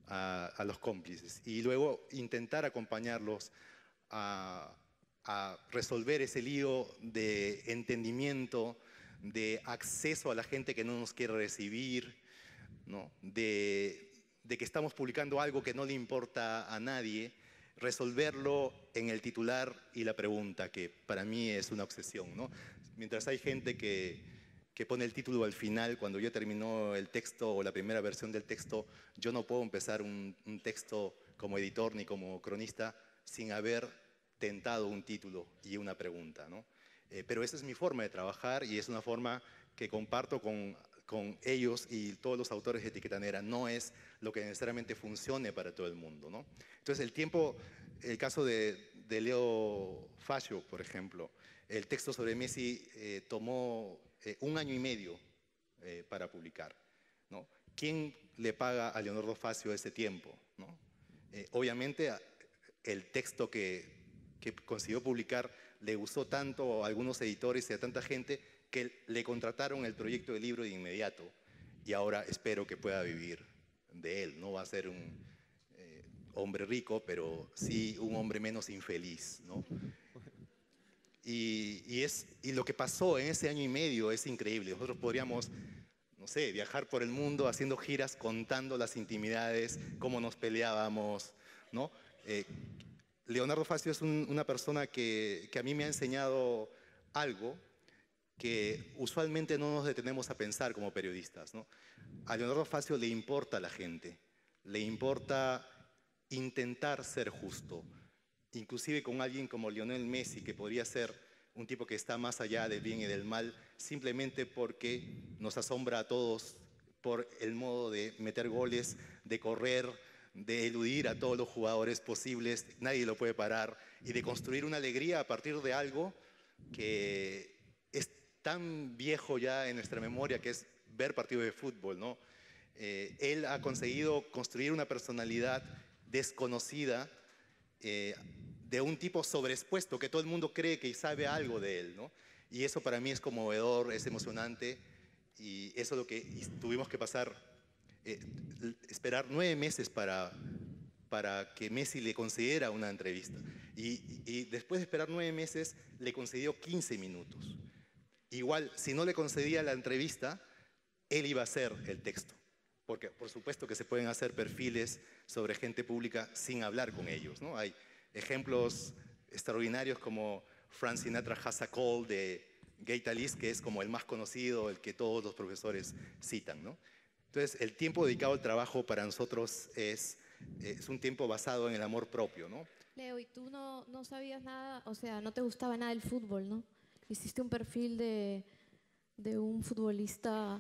a los cómplices. Y luego intentar acompañarlos a resolver ese lío de entendimiento, de acceso a la gente que no nos quiere recibir, ¿no? De que estamos publicando algo que no le importa a nadie, resolverlo en el titular y la pregunta, que para mí es una obsesión, ¿no? Mientras hay gente que pone el título al final, cuando ya terminó el texto o la primera versión del texto, yo no puedo empezar un texto como editor ni como cronista sin haber tentado un título y una pregunta, ¿no? Pero esa es mi forma de trabajar y es una forma que comparto con ellos y todos los autores de Etiqueta Negra. No es lo que necesariamente funcione para todo el mundo, ¿no? Entonces el caso de Leo Fazio, por ejemplo, el texto sobre Messi tomó 1 año y medio para publicar, ¿no? ¿Quién le paga a Leonardo Fazio ese tiempo, ¿no? Obviamente el texto que consiguió publicar le gustó tanto a algunos editores y a tanta gente que le contrataron el proyecto de libro de inmediato y ahora espero que pueda vivir de él. No va a ser un hombre rico, pero sí un hombre menos infeliz, ¿no? Y lo que pasó en ese año y medio es increíble. Nosotros podríamos, no sé, viajar por el mundo haciendo giras contando las intimidades, cómo nos peleábamos, ¿no? Leonardo Fazio es una persona que a mí me ha enseñado algo que usualmente no nos detenemos a pensar como periodistas, ¿no? A Leonardo Fazio le importa a la gente, le importa intentar ser justo, inclusive con alguien como Lionel Messi, que podría ser un tipo que está más allá del bien y del mal, simplemente porque nos asombra a todos por el modo de meter goles, de correr, de eludir a todos los jugadores posibles, nadie lo puede parar, y de construir una alegría a partir de algo que es tan viejo ya en nuestra memoria, que es ver partidos de fútbol, ¿no? Él ha conseguido construir una personalidad desconocida, de un tipo sobreexpuesto, que todo el mundo cree que sabe algo de él, ¿no? Y eso para mí es conmovedor, es emocionante, y eso es lo que tuvimos que pasar, esperar 9 meses para que Messi le concediera una entrevista. Y después de esperar 9 meses, le concedió 15 minutos. Igual, si no le concedía la entrevista, él iba a hacer el texto, porque por supuesto que se pueden hacer perfiles sobre gente pública sin hablar con ellos, ¿no? Hay ejemplos extraordinarios como Frank Sinatra Has a Call de Gay Talese, que es como el más conocido, el que todos los profesores citan, ¿no? Entonces, el tiempo dedicado al trabajo para nosotros es un tiempo basado en el amor propio, ¿no? Leo, ¿y tú no sabías nada, o sea, no te gustaba nada el fútbol, ¿no? Hiciste un perfil de un futbolista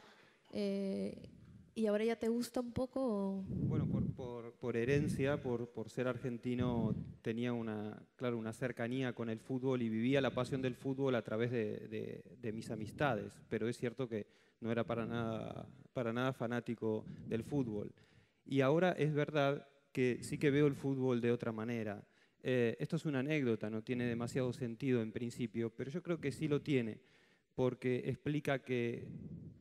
y ahora ya te gusta un poco. Bueno, por herencia, por ser argentino, tenía claro, una cercanía con el fútbol y vivía la pasión del fútbol a través de mis amistades, pero es cierto que no era para nada fanático del fútbol. Y ahora es verdad que sí que veo el fútbol de otra manera. Esto es una anécdota, no tiene demasiado sentido en principio, pero yo creo que sí lo tiene, porque explica que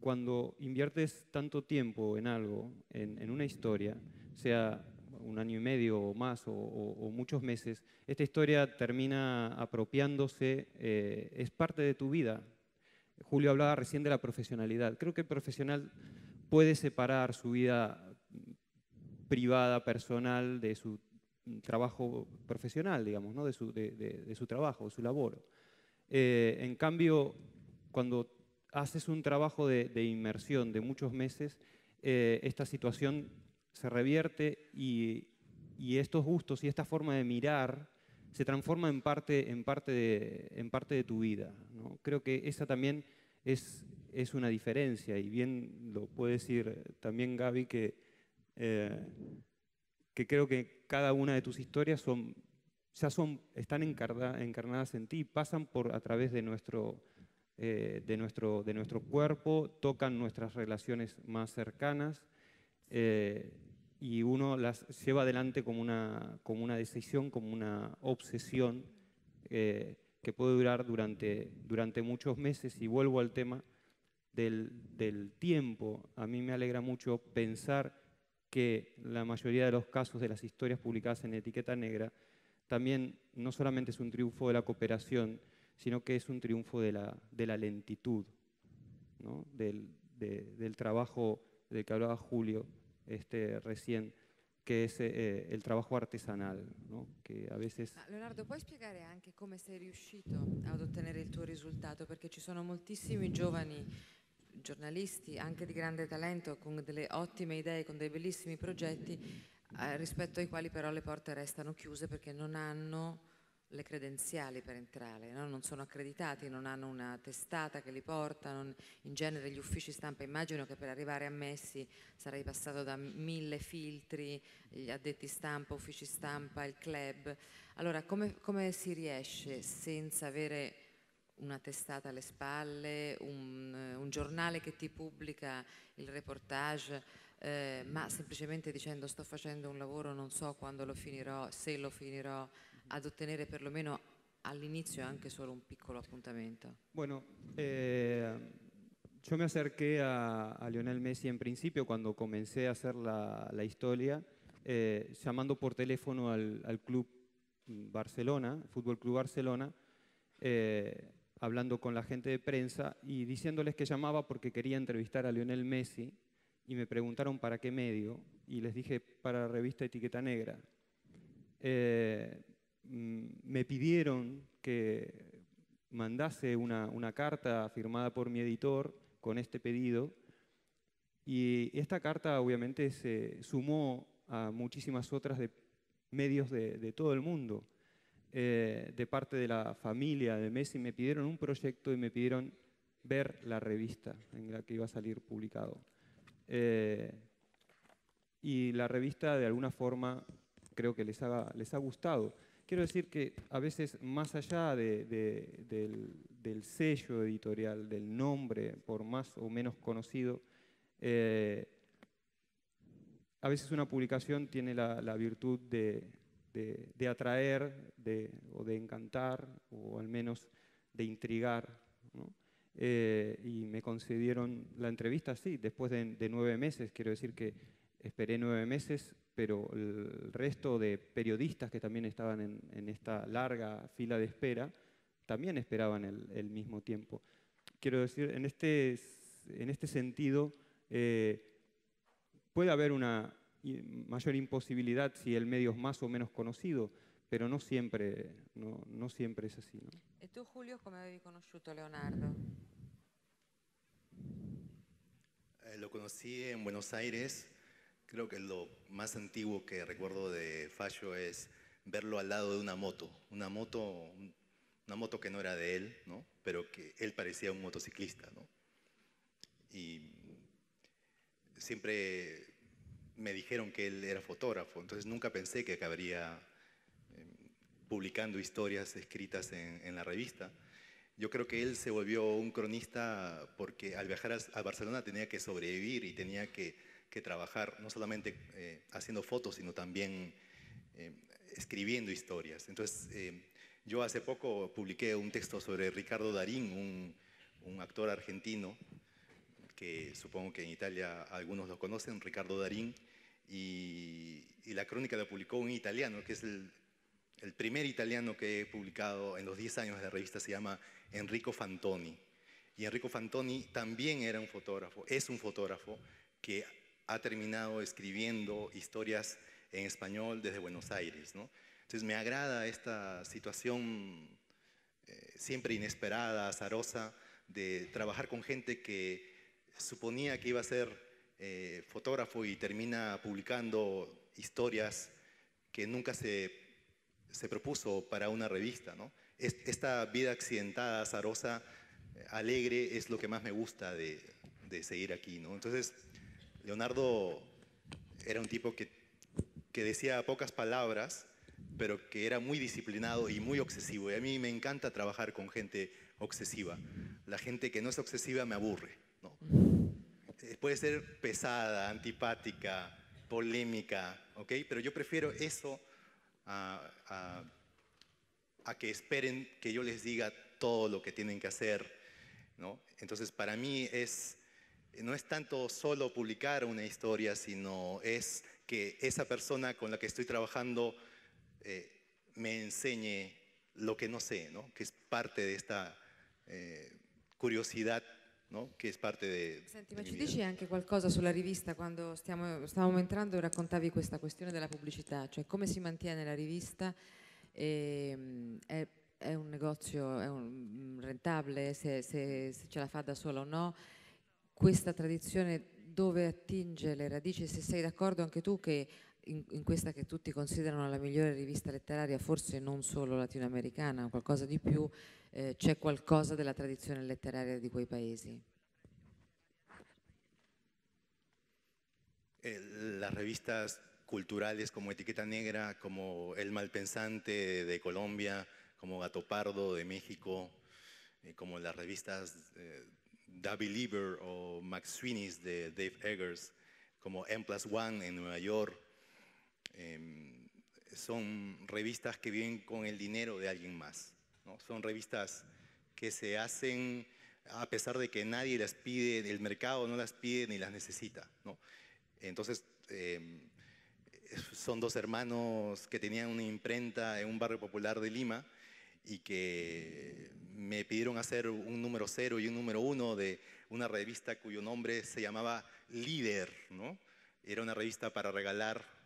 cuando inviertes tanto tiempo en algo, en una historia, sea un año y medio o más o muchos meses, esta historia termina apropiándose, es parte de tu vida. Julio hablaba recién de la profesionalidad. Creo que el profesional puede separar su vida privada, personal, de su trabajo profesional, digamos, ¿no? de su trabajo, de su labor. En cambio, cuando haces un trabajo de inmersión de muchos meses, esta situación se revierte y estos gustos y esta forma de mirar se transforma en parte de tu vida, ¿no? Creo que esa también es una diferencia, y bien lo puede decir también Gaby, que creo que cada una de tus historias están encarnadas en ti, pasan a través de nuestro cuerpo, tocan nuestras relaciones más cercanas, y uno las lleva adelante como una decisión, como una obsesión que puede durar durante muchos meses. Y vuelvo al tema del tiempo. A mí me alegra mucho pensar que la mayoría de los casos de las historias publicadas en Etiqueta Negra también no solamente es un triunfo de la cooperación, sino que es un triunfo de la lentitud, ¿no? del trabajo del que hablaba Julio recién, che è il trabajo artesanal, no? Che a veces... Leonardo, puoi spiegare anche come sei riuscito ad ottenere il tuo risultato? Perché ci sono moltissimi giovani giornalisti, anche di grande talento, con delle ottime idee, con dei bellissimi progetti, rispetto ai quali però le porte restano chiuse perché non hanno le credenziali per entrare, no? Non sono accreditati, non hanno una testata che li porta, in genere gli uffici stampa, immagino che per arrivare a Messi sarai passato da 1000 filtri, gli addetti stampa, uffici stampa, il club. Allora come si riesce senza avere una testata alle spalle, un giornale che ti pubblica il reportage, ma semplicemente dicendo sto facendo un lavoro, non so quando lo finirò, se lo finirò, ad ottenere perlomeno all'inizio anche solo un piccolo appuntamento? Bueno, yo me acerqué a Lionel Messi en principio cuando comencé a hacer la historia, llamando por teléfono al Club Barcelona, Fútbol Club Barcelona, hablando con la gente de prensa y diciéndoles que llamaba porque quería entrevistar a Lionel Messi, y me preguntaron para qué medio, y les dije para la revista Etiqueta Negra. Me pidieron que mandase una carta firmada por mi editor con este pedido, y esta carta obviamente se sumó a muchísimas otras de medios de todo el mundo. De parte de la familia de Messi me pidieron un proyecto y me pidieron ver la revista en la que iba a salir publicado. Y la revista de alguna forma creo que les ha gustado. Quiero decir que a veces, más allá del sello editorial, del nombre, por más o menos conocido, a veces una publicación tiene la virtud de atraer, o de encantar, o al menos de intrigar, ¿no? Y me concedieron la entrevista, sí, después de 9 meses. Quiero decir que esperé 9 meses, pero el resto de periodistas que también estaban en esta larga fila de espera también esperaban el mismo tiempo. Quiero decir, en este sentido, puede haber una mayor imposibilidad si el medio es más o menos conocido, pero no siempre es así, ¿no? E tu, Julio, come avevi conosciuto Leonardo? Lo conocí en Buenos Aires. Creo que lo más antiguo que recuerdo de Fallo es verlo al lado de una moto que no era de él, ¿no? Pero que él parecía un motociclista, ¿no? Y siempre me dijeron que él era fotógrafo, entonces nunca pensé que acabaría publicando historias escritas en la revista. Yo creo que él se volvió un cronista porque al viajar a Barcelona tenía que sobrevivir y tenía que trabajar no solamente haciendo fotos, sino también escribiendo historias. Entonces, yo hace poco publiqué un texto sobre Ricardo Darín, un actor argentino, que supongo que en Italia algunos lo conocen, Ricardo Darín, y la crónica la publicó un italiano, que es el primer italiano que he publicado en los 10 años de la revista, se llama Enrico Fantoni. Y Enrico Fantoni también era un fotógrafo, es un fotógrafo que ha terminado escribiendo historias en español desde Buenos Aires, ¿no? Entonces me agrada esta situación siempre inesperada, azarosa, de trabajar con gente que suponía que iba a ser fotógrafo y termina publicando historias que nunca se propuso para una revista, ¿no? Esta vida accidentada, azarosa, alegre, es lo que más me gusta de seguir aquí, ¿no? Entonces, Leonardo era un tipo que decía pocas palabras, pero que era muy disciplinado y muy obsesivo. Y a mí me encanta trabajar con gente obsesiva. La gente que no es obsesiva me aburre, ¿no? Puede ser pesada, antipática, polémica, ¿ok? Pero yo prefiero eso a que esperen que yo les diga todo lo que tienen que hacer, ¿no? Entonces, para mí no es tanto solo publicar una historia, sino es que esa persona con la que estoy trabajando me enseñe lo que no sé, ¿no? Que es parte de esta curiosidad, no? Che è parte Senti, ma ci dici anche qualcosa sulla rivista? Quando stavamo entrando raccontavi questa questione della pubblicità, cioè come si mantiene la rivista, è un negozio, rentabile, se ce la fa da sola o no, questa tradizione dove attinge le radici, se sei d'accordo anche tu che in questa che tutti considerano la migliore rivista letteraria, forse non solo latinoamericana, qualcosa di più, c'è qualcosa della tradizione letteraria di quei paesi? Las revistas culturales como Etiqueta Negra, como El Malpensante de Colombia, como Gato Pardo de México, como las revistas The Believer o McSweeney's de Dave Eggers, como M+1 en Nueva York, son revistas que viven con el dinero de alguien más, ¿no? Son revistas que se hacen a pesar de que nadie las pide, el mercado no las pide ni las necesita, ¿no? Entonces, son dos hermanos que tenían una imprenta en un barrio popular de Lima y que me pidieron hacer un número 0 y un número 1 de una revista cuyo nombre se llamaba Líder, ¿no? Era una revista para regalar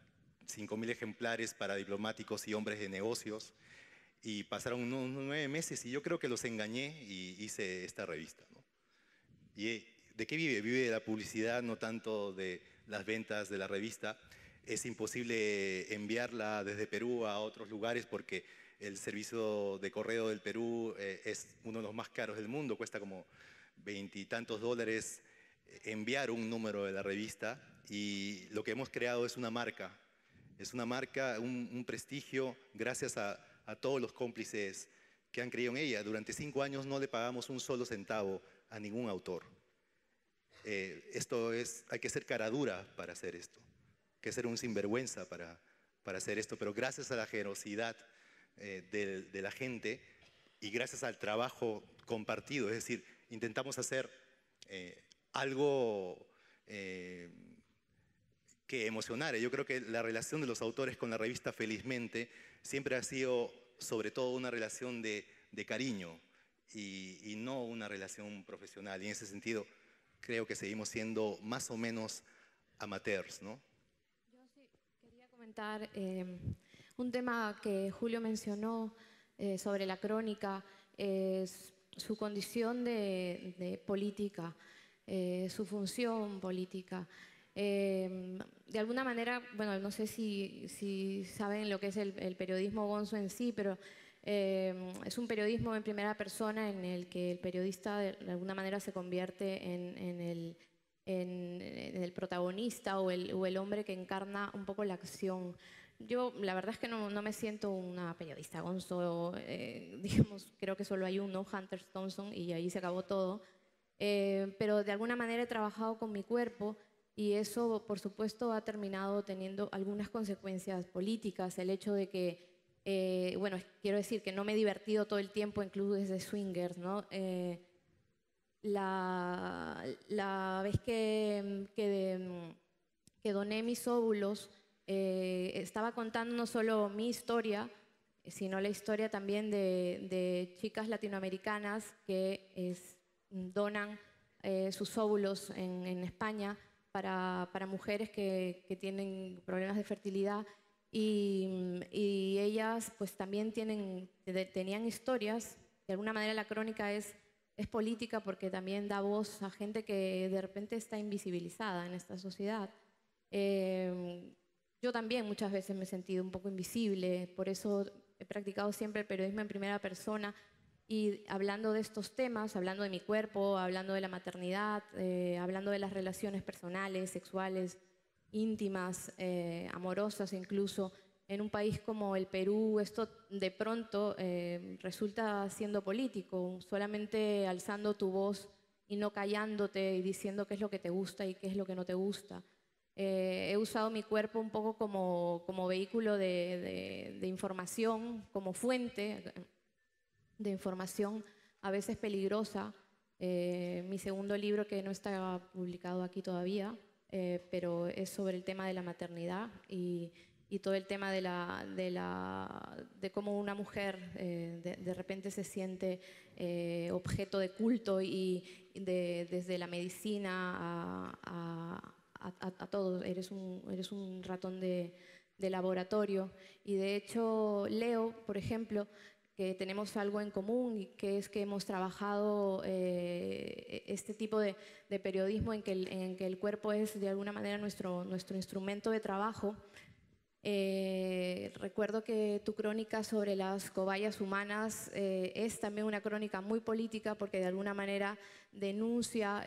5.000 ejemplares para diplomáticos y hombres de negocios, y pasaron unos 9 meses y yo creo que los engañé y hice esta revista, ¿no? ¿Y de qué vive? Vive de la publicidad, no tanto de las ventas de la revista. Es imposible enviarla desde Perú a otros lugares porque el servicio de correo del Perú es uno de los más caros del mundo, cuesta como $20 y tantos enviar un número de la revista, y lo que hemos creado es una marca, un prestigio gracias a todos los cómplices que han creído en ella. Durante 5 años no le pagamos un solo centavo a ningún autor. Hay que ser cara dura para hacer esto, hay que ser un sinvergüenza para hacer esto, pero gracias a la generosidad de la gente y gracias al trabajo compartido, es decir, intentamos hacer algo que emocionara. Yo creo que la relación de los autores con la revista, felizmente, siempre ha sido sobre todo una relación de cariño y no una relación profesional. Y en ese sentido, creo que seguimos siendo más o menos amateurs, ¿no? Yo sí quería comentar un tema que Julio mencionó sobre la crónica, es su condición de política, su función política. De alguna manera, bueno, no sé si saben lo que es el periodismo gonzo en sí, pero es un periodismo en primera persona en el que el periodista de alguna manera se convierte en el protagonista o el hombre que encarna un poco la acción. Yo la verdad es que no me siento una periodista gonzo, digamos, creo que solo hay uno, Hunter Thompson, y ahí se acabó todo. Pero de alguna manera he trabajado con mi cuerpo y eso, por supuesto, ha terminado teniendo algunas consecuencias políticas. El hecho de que, bueno, quiero decir que no me he divertido todo el tiempo en clubes de swingers, ¿no? La vez que doné mis óvulos, estaba contando no solo mi historia, sino la historia también de chicas latinoamericanas que donan sus óvulos en España para mujeres que tienen problemas de fertilidad y ellas pues también tenían historias. De alguna manera la crónica es política porque también da voz a gente que de repente está invisibilizada en esta sociedad. Yo también muchas veces me he sentido un poco invisible, por eso he practicado siempre el periodismo en primera persona y hablando de estos temas, hablando de mi cuerpo, hablando de la maternidad, hablando de las relaciones personales, sexuales, íntimas, amorosas incluso. En un país como el Perú, esto de pronto resulta siendo político, solamente alzando tu voz y no callándote y diciendo qué es lo que te gusta y qué es lo que no te gusta. He usado mi cuerpo un poco como vehículo de información, como fuente de información, a veces peligrosa. Mi segundo libro, que no está publicado aquí todavía, pero es sobre el tema de la maternidad y todo el tema de cómo una mujer de repente se siente objeto de culto y desde la medicina a todo. Eres un ratón de laboratorio. Y de hecho, Leo, por ejemplo, que tenemos algo en común y que es que hemos trabajado este tipo de periodismo en que el cuerpo es de alguna manera nuestro instrumento de trabajo. Recuerdo que tu crónica sobre las cobayas humanas es también una crónica muy política porque de alguna manera denuncia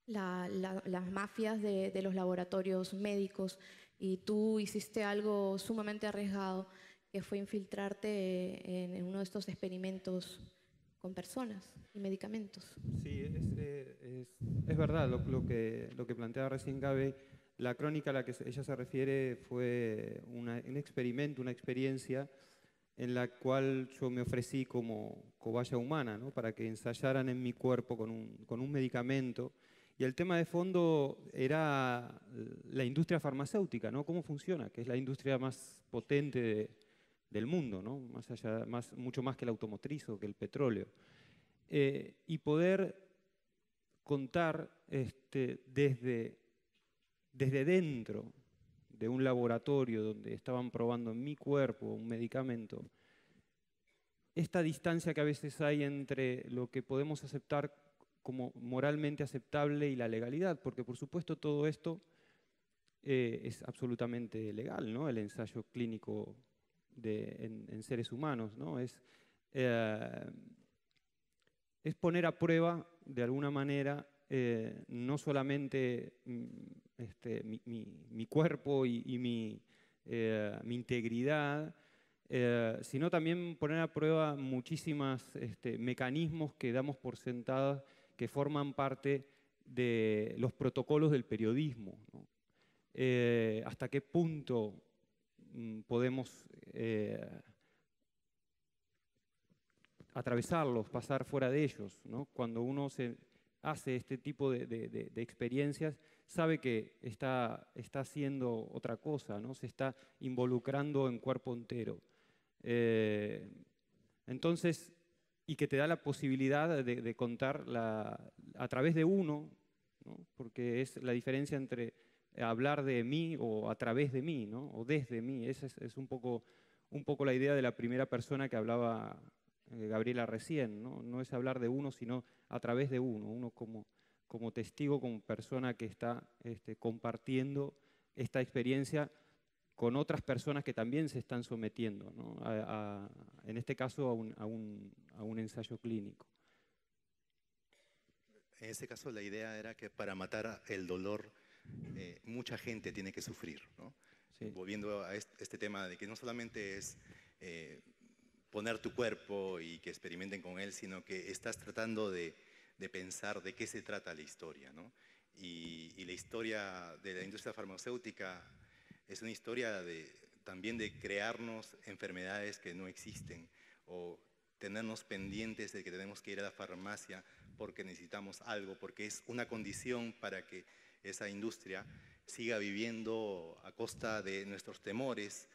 las mafias de los laboratorios médicos y tú hiciste algo sumamente arriesgado que fue infiltrarte en uno de estos experimentos con personas y medicamentos. Sí, es verdad lo que planteaba recién Gaby. La crónica a la que ella se refiere fue un experimento, una experiencia en la cual yo me ofrecí como cobaya humana, ¿no? Para que ensayaran en mi cuerpo con un medicamento. Y el tema de fondo era la industria farmacéutica, ¿no? Cómo funciona, que es la industria más potente del mundo, ¿no? Mucho más que el automotriz o que el petróleo. Y poder contar desde dentro de un laboratorio donde estaban probando en mi cuerpo un medicamento, esta distancia que a veces hay entre lo que podemos aceptar como moralmente aceptable y la legalidad, porque por supuesto todo esto es absolutamente legal, ¿no? El ensayo clínico en seres humanos, ¿no? Es poner a prueba de alguna manera no solamente mi cuerpo y mi integridad, sino también poner a prueba muchísimos mecanismos que damos por sentados que forman parte de los protocolos del periodismo, ¿no? Hasta qué punto podemos atravesarlos, pasar fuera de ellos, ¿no? Cuando uno hace este tipo de experiencias, sabe que está haciendo otra cosa, ¿no? Se está involucrando en cuerpo entero. Entonces, y que te da la posibilidad de contar a través de uno, ¿no? Porque es la diferencia entre hablar de mí o a través de mí, ¿no? O desde mí. Esa es un poco la idea de la primera persona que hablaba Gabriela recién, ¿no? No es hablar de uno, sino a través de uno como testigo, como persona que está compartiendo esta experiencia con otras personas que también se están sometiendo, ¿no? En este caso a un ensayo clínico. En este caso la idea era que para matar el dolor mucha gente tiene que sufrir, ¿no? Sí. Volviendo a este tema de que no solamente es poner tu cuerpo y que experimenten con él, sino que estás tratando de pensar de qué se trata la historia, ¿no? Y la historia de la industria farmacéutica es una historia también de crearnos enfermedades que no existen o tenernos pendientes de que tenemos que ir a la farmacia porque necesitamos algo, porque es una condición para que esa industria siga viviendo a costa de nuestros temores,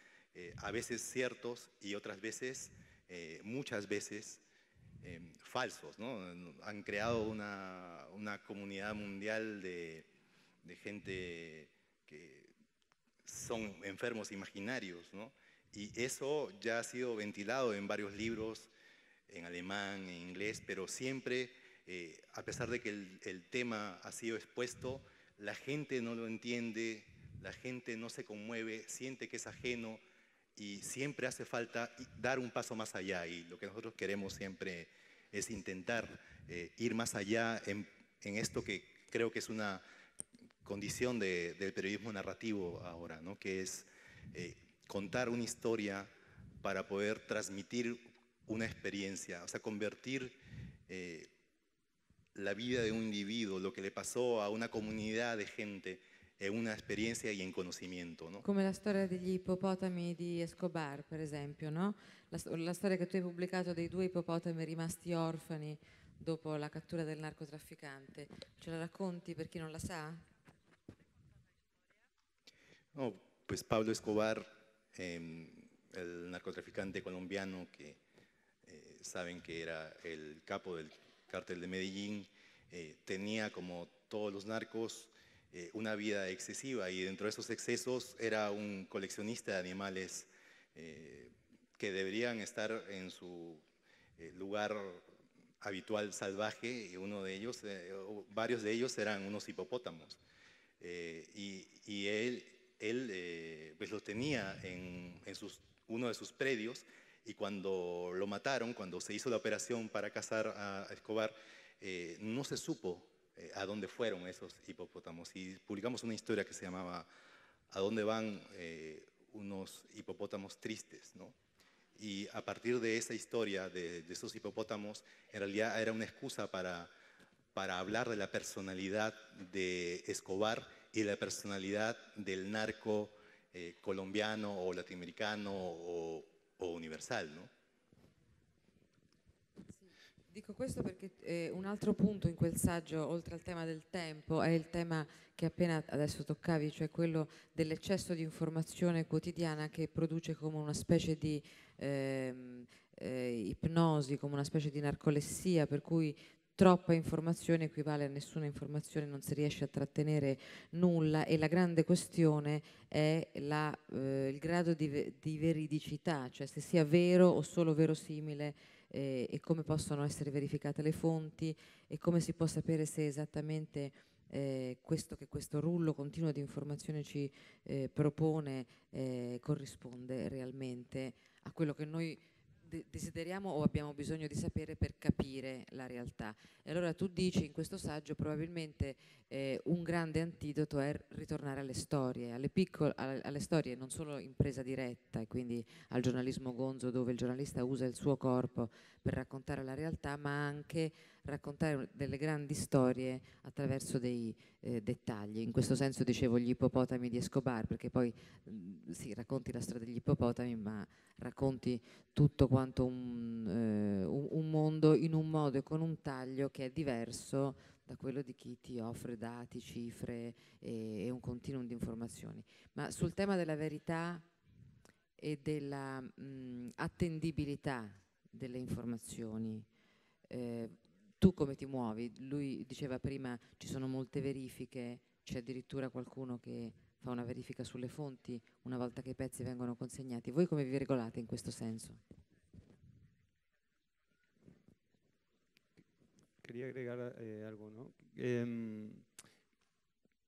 a veces ciertos y otras veces, muchas veces, falsos, ¿no? Han creado una comunidad mundial de gente que son enfermos imaginarios, ¿no? Y eso ya ha sido ventilado en varios libros, en alemán, en inglés, pero siempre, a pesar de que el tema ha sido expuesto, la gente no lo entiende, la gente no se conmueve, siente que es ajeno y siempre hace falta dar un paso más allá. Y lo que nosotros queremos siempre es intentar ir más allá en esto que creo que es una condición del periodismo narrativo ahora, ¿no? Que es contar una historia para poder transmitir una experiencia, o sea, convertir la vida de un individuo, lo que le pasó a una comunidad de gente, in una esperienza e in conocimiento, no? Come la storia degli ippopotami di Escobar, per esempio, no? La storia che tu hai pubblicato dei 2 ippopotami rimasti orfani dopo la cattura del narcotrafficante. Ce la racconti per chi non la sa? No, pues Pablo Escobar, el narcotraficante colombiano que saben que era el capo del cártel de Medellín, tenía, como todos los narcos, una vida excesiva y dentro de esos excesos era un coleccionista de animales que deberían estar en su lugar habitual salvaje y uno de ellos, varios de ellos eran unos hipopótamos. Y él pues los tenía en uno de sus predios y cuando lo mataron, cuando se hizo la operación para cazar a Escobar, no se supo a dónde fueron esos hipopótamos y publicamos una historia que se llamaba ¿A dónde van unos hipopótamos tristes?, ¿no? Y a partir de esa historia de esos hipopótamos, en realidad era una excusa para hablar de la personalidad de Escobar y la personalidad del narco colombiano o latinoamericano o universal, ¿no? Dico questo perché un altro punto in quel saggio, oltre al tema del tempo, è il tema che appena adesso toccavi, cioè quello dell'eccesso di informazione quotidiana che produce come una specie di ipnosi, come una specie di narcolessia, per cui troppa informazione equivale a nessuna informazione, non si riesce a trattenere nulla e la grande questione è il grado di veridicità, cioè se sia vero o solo verosimile e come possono essere verificate le fonti e come si può sapere se esattamente questo rullo continuo di informazione ci propone corrisponde realmente a quello che noi desideriamo o abbiamo bisogno di sapere per capire la realtà. E allora tu dici in questo saggio probabilmente un grande antidoto è ritornare alle storie, alle storie non solo in presa diretta e quindi al giornalismo gonzo dove il giornalista usa il suo corpo per raccontare la realtà, ma anche raccontare delle grandi storie attraverso dei dettagli. In questo senso dicevo gli ippopotami di Escobar, perché poi sì, racconti la storia degli ippopotami, ma racconti tutto quanto un mondo in un modo e con un taglio che è diverso da quello di chi ti offre dati, cifre e un continuum di informazioni. Ma sul tema della verità e della attendibilità delle informazioni, tu come ti muovi? Lui diceva prima ci sono molte verifiche, c'è addirittura qualcuno che fa una verifica sulle fonti una volta che i pezzi vengono consegnati. Voi come vi regolate in questo senso? Quería agregar algo, ¿no?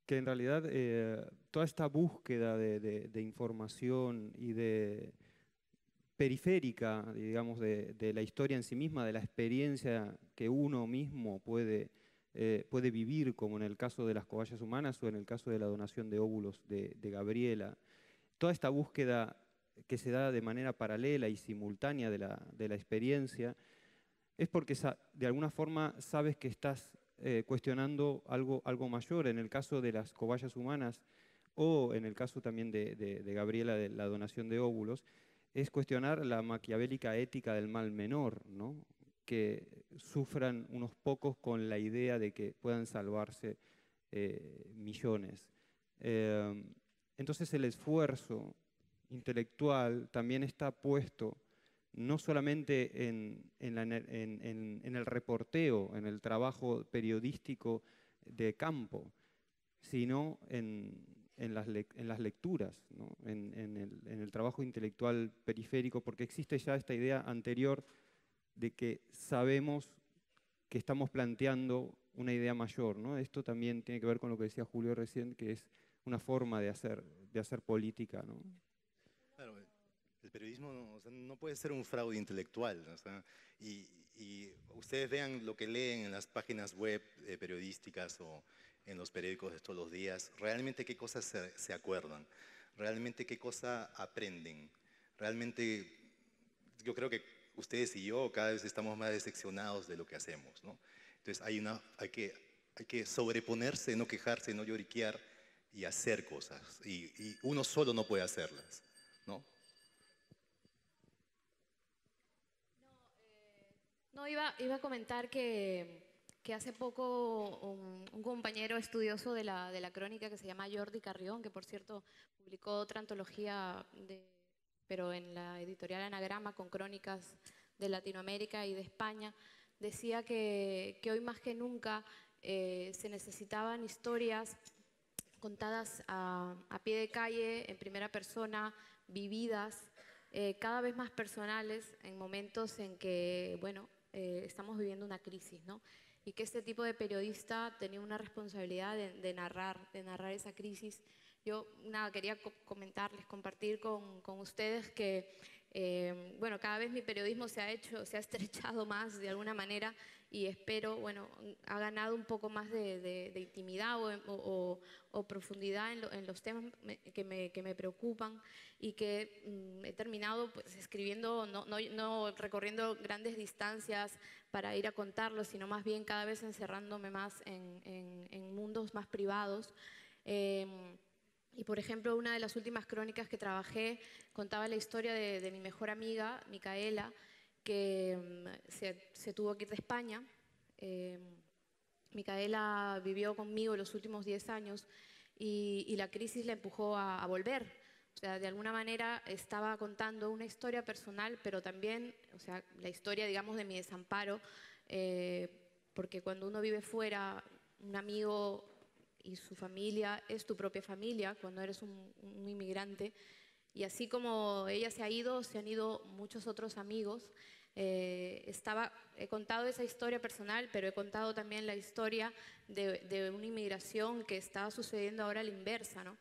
Que en realidad toda esta búsqueda de información y de periférica, digamos, de la historia en sí misma, de la experiencia que uno mismo puede vivir, como en el caso de las cobayas humanas o en el caso de la donación de óvulos de Gabriela. Toda esta búsqueda que se da de manera paralela y simultánea de la experiencia es porque de alguna forma sabes que estás cuestionando algo mayor. En el caso de las cobayas humanas o en el caso también de Gabriela, de la donación de óvulos, es cuestionar la maquiavélica ética del mal menor, ¿no? Que sufran unos pocos con la idea de que puedan salvarse millones. Entonces el esfuerzo intelectual también está puesto no solamente en el reporteo, en el trabajo periodístico de campo, sino en las lecturas, ¿no? en el trabajo intelectual periférico, porque existe ya esta idea anterior de que sabemos que estamos planteando una idea mayor, ¿no? Esto también tiene que ver con lo que decía Julio recién, que es una forma de hacer política, ¿no? Claro, el periodismo no, o sea, no puede ser un fraude intelectual, o sea, y ustedes vean lo que leen en las páginas web periodísticas o en los periódicos de todos los días, realmente qué cosas se acuerdan, realmente qué cosas aprenden, realmente yo creo que ustedes y yo cada vez estamos más decepcionados de lo que hacemos, ¿no? Entonces hay que sobreponerse, no quejarse, no lloriquear y hacer cosas, y uno solo no puede hacerlas, ¿no? No, iba a comentar que hace poco un compañero estudioso de la crónica que se llama Jordi Carrión, que por cierto publicó otra antología, pero en la editorial Anagrama, con crónicas de Latinoamérica y de España, decía que hoy más que nunca se necesitaban historias contadas a pie de calle, en primera persona, vividas, cada vez más personales, en momentos en que, bueno, estamos viviendo una crisis, ¿no? Y que este tipo de periodista tenía una responsabilidad de narrar esa crisis. Yo, nada, quería comentarles, compartir con ustedes que, bueno, cada vez mi periodismo se ha estrechado más de alguna manera, y espero, bueno, ha ganado un poco más de intimidad o profundidad en los temas que me preocupan, y que he terminado pues escribiendo, no recorriendo grandes distancias para ir a contarlos, sino más bien cada vez encerrándome más en mundos más privados. Y por ejemplo, una de las últimas crónicas que trabajé contaba la historia de mi mejor amiga, Micaela, que se tuvo que ir de España. Micaela vivió conmigo los últimos 10 años y la crisis la empujó a volver. O sea, de alguna manera estaba contando una historia personal, pero también, o sea, la historia, digamos, de mi desamparo, porque cuando uno vive fuera, un amigo y su familia es tu propia familia cuando eres un inmigrante. Y así como ella se han ido muchos otros amigos. He contado esa historia personal, pero he contado también la historia de una inmigración que está sucediendo ahora a la inversa, ¿no?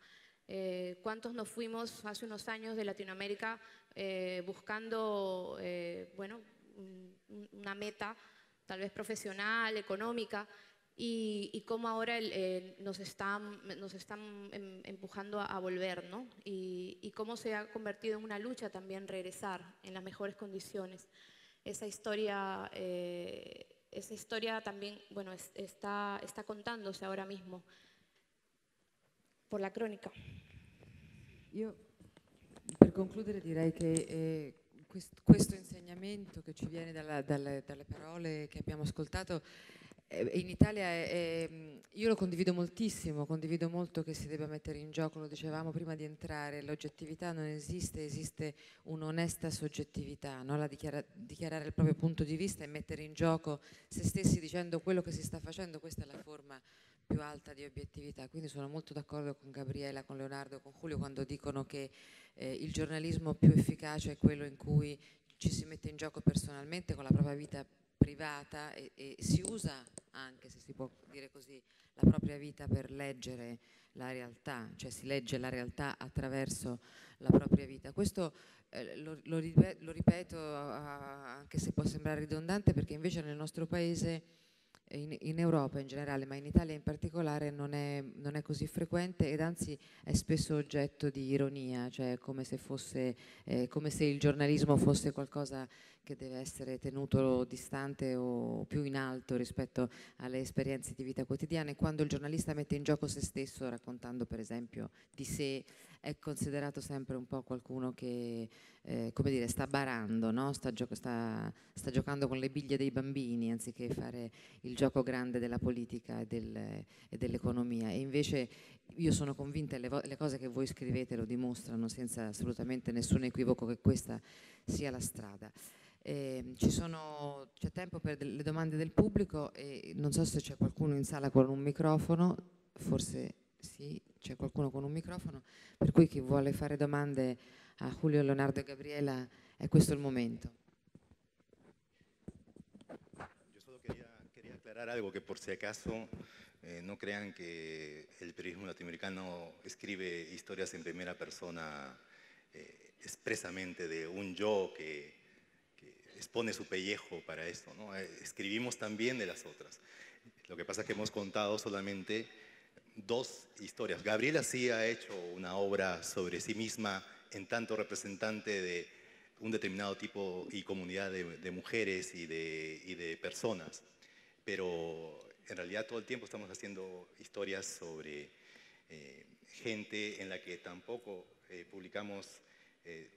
¿Cuántos nos fuimos hace unos años de Latinoamérica buscando, bueno, una meta tal vez profesional, económica, y cómo ahora nos están empujando a volver, ¿no? Y cómo se ha convertido en una lucha también regresar en las mejores condiciones. Esa historia también, bueno, está contándose ahora mismo por la cronica. Io per concludere direi che questo insegnamento che ci viene dalle parole che abbiamo ascoltato In Italia io lo condivido moltissimo, condivido molto che si debba mettere in gioco, lo dicevamo prima di entrare, l'oggettività non esiste, esiste un'onesta soggettività, no? Dichiarare il proprio punto di vista e mettere in gioco se stessi dicendo quello che si sta facendo, questa è la forma più alta di obiettività. Quindi sono molto d'accordo con Gabriela, con Leonardo, con Julio quando dicono che il giornalismo più efficace è quello in cui ci si mette in gioco personalmente con la propria vita privata e si usa anche, se si può dire così, la propria vita per leggere la realtà, cioè si legge la realtà attraverso la propria vita. Questo lo ripeto anche se può sembrare ridondante, perché invece nel nostro paese, in Europa in generale, ma in Italia in particolare, non è così frequente ed anzi è spesso oggetto di ironia, cioè come se il giornalismo fosse qualcosa che deve essere tenuto distante o più in alto rispetto alle esperienze di vita quotidiane. Quando il giornalista mette in gioco se stesso, raccontando per esempio di sé, è considerato sempre un po' qualcuno che come dire, sta barando, no? sta giocando con le biglie dei bambini anziché fare il gioco grande della politica e dell'economia. E invece io sono convinta, e le cose che voi scrivete lo dimostrano senza assolutamente nessun equivoco, che questa sia la strada. C'è tempo per le domande del pubblico e non so se c'è qualcuno in sala con un microfono, forse sì, c'è qualcuno con un microfono, per cui chi vuole fare domande a Julio, Leonardo e Gabriela, è questo il momento. Yo solo quería aclarar algo, que por si acaso no crean que el periodismo latinoamericano escribe historias en primera persona expresamente de un yo que expone su pellejo para esto, ¿no? Escribimos también de las otras. Lo que pasa es que hemos contado solamente dos historias. Gabriela sí ha hecho una obra sobre sí misma en tanto representante de un determinado tipo y comunidad de mujeres y de personas, pero en realidad todo el tiempo estamos haciendo historias sobre gente en la que tampoco publicamos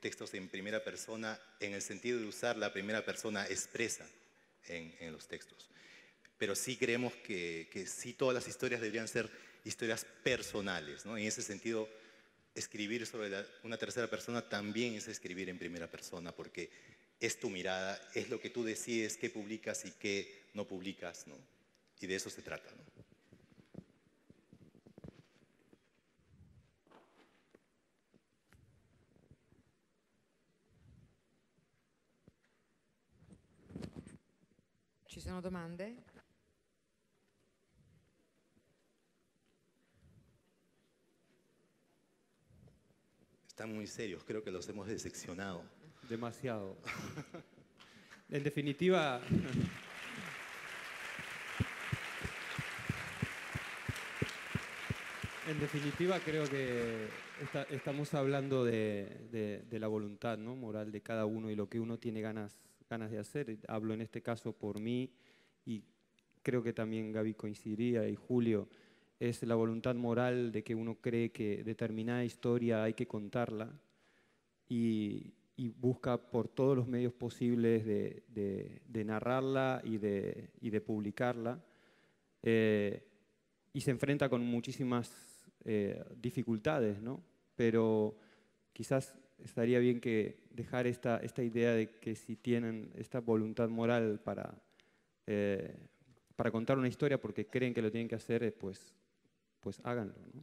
textos en primera persona en el sentido de usar la primera persona expresa en los textos. Pero sí creemos que sí todas las historias deberían ser historias personales, ¿no? En ese sentido, escribir sobre una tercera persona también es escribir en primera persona, porque es tu mirada, es lo que tú decides qué publicas y qué no publicas, ¿no? Y de eso se trata, ¿no? Ci sono domande? Están muy serios, creo que los hemos decepcionado. Demasiado. En definitiva, creo que estamos hablando de la voluntad, ¿no? Moral de cada uno y lo que uno tiene ganas de hacer. Hablo en este caso por mí y creo que también Gaby coincidiría y Julio. Es la voluntad moral de que uno cree que determinada historia hay que contarla y busca por todos los medios posibles de narrarla y de publicarla. Y se enfrenta con muchísimas dificultades, ¿no? Pero quizás estaría bien que dejar esta idea de que si tienen esta voluntad moral para contar una historia porque creen que lo tienen que hacer, pues háganlo, ¿no?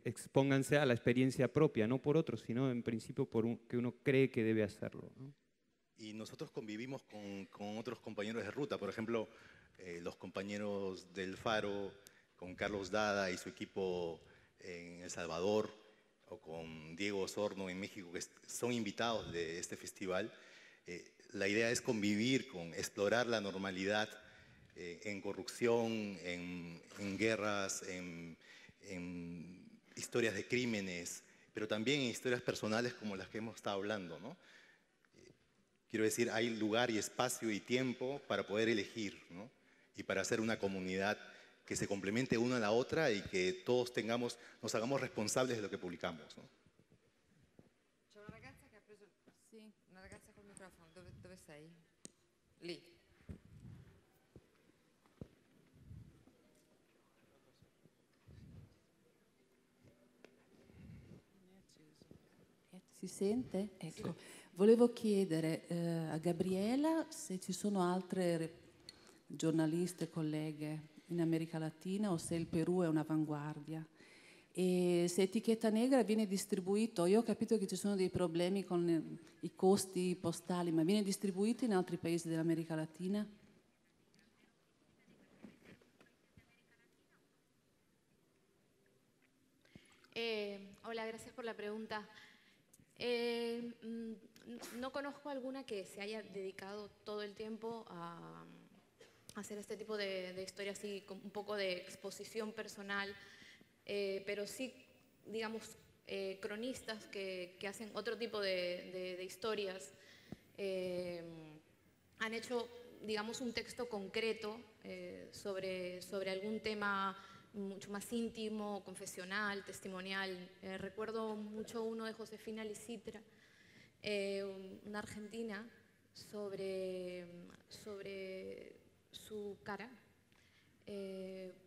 Expónganse a la experiencia propia, no por otros, sino en principio que uno cree que debe hacerlo, ¿no? Y nosotros convivimos con otros compañeros de ruta, por ejemplo, los compañeros del Faro, con Carlos Dada y su equipo en El Salvador, o con Diego Osorno en México, que son invitados de este festival. La idea es convivir, explorar la normalidad en corrupción, en guerras, en historias de crímenes, pero también en historias personales como las que hemos estado hablando, ¿no? Quiero decir, hay lugar y espacio y tiempo para poder elegir, ¿no? Y para hacer una comunidad que se complemente una a la otra y que todos nos hagamos responsables de lo que publicamos, ¿no? C'è una ragazza che ha preso... Sì, una ragazza col microfono, dove sei? Lì. Si sente? Ecco, volevo chiedere a Gabriela se ci sono altre giornaliste, colleghe in America Latina o se il Perù è un'avanguardia. E se Etichetta Negra viene distribuito, io ho capito che ci sono dei problemi con i costi postali, ma viene distribuito in altri paesi dell'America Latina? Hola, gracias por la pregunta. No conozco alguna que se haya dedicado todo el tiempo a hacer este tipo de historias, así, con un poco de exposición personal, pero sí, digamos, cronistas que hacen otro tipo de historias. Han hecho, digamos, un texto concreto sobre algún tema mucho más íntimo, confesional, testimonial. Recuerdo mucho uno de Josefina Licitra, una argentina, sobre su cara,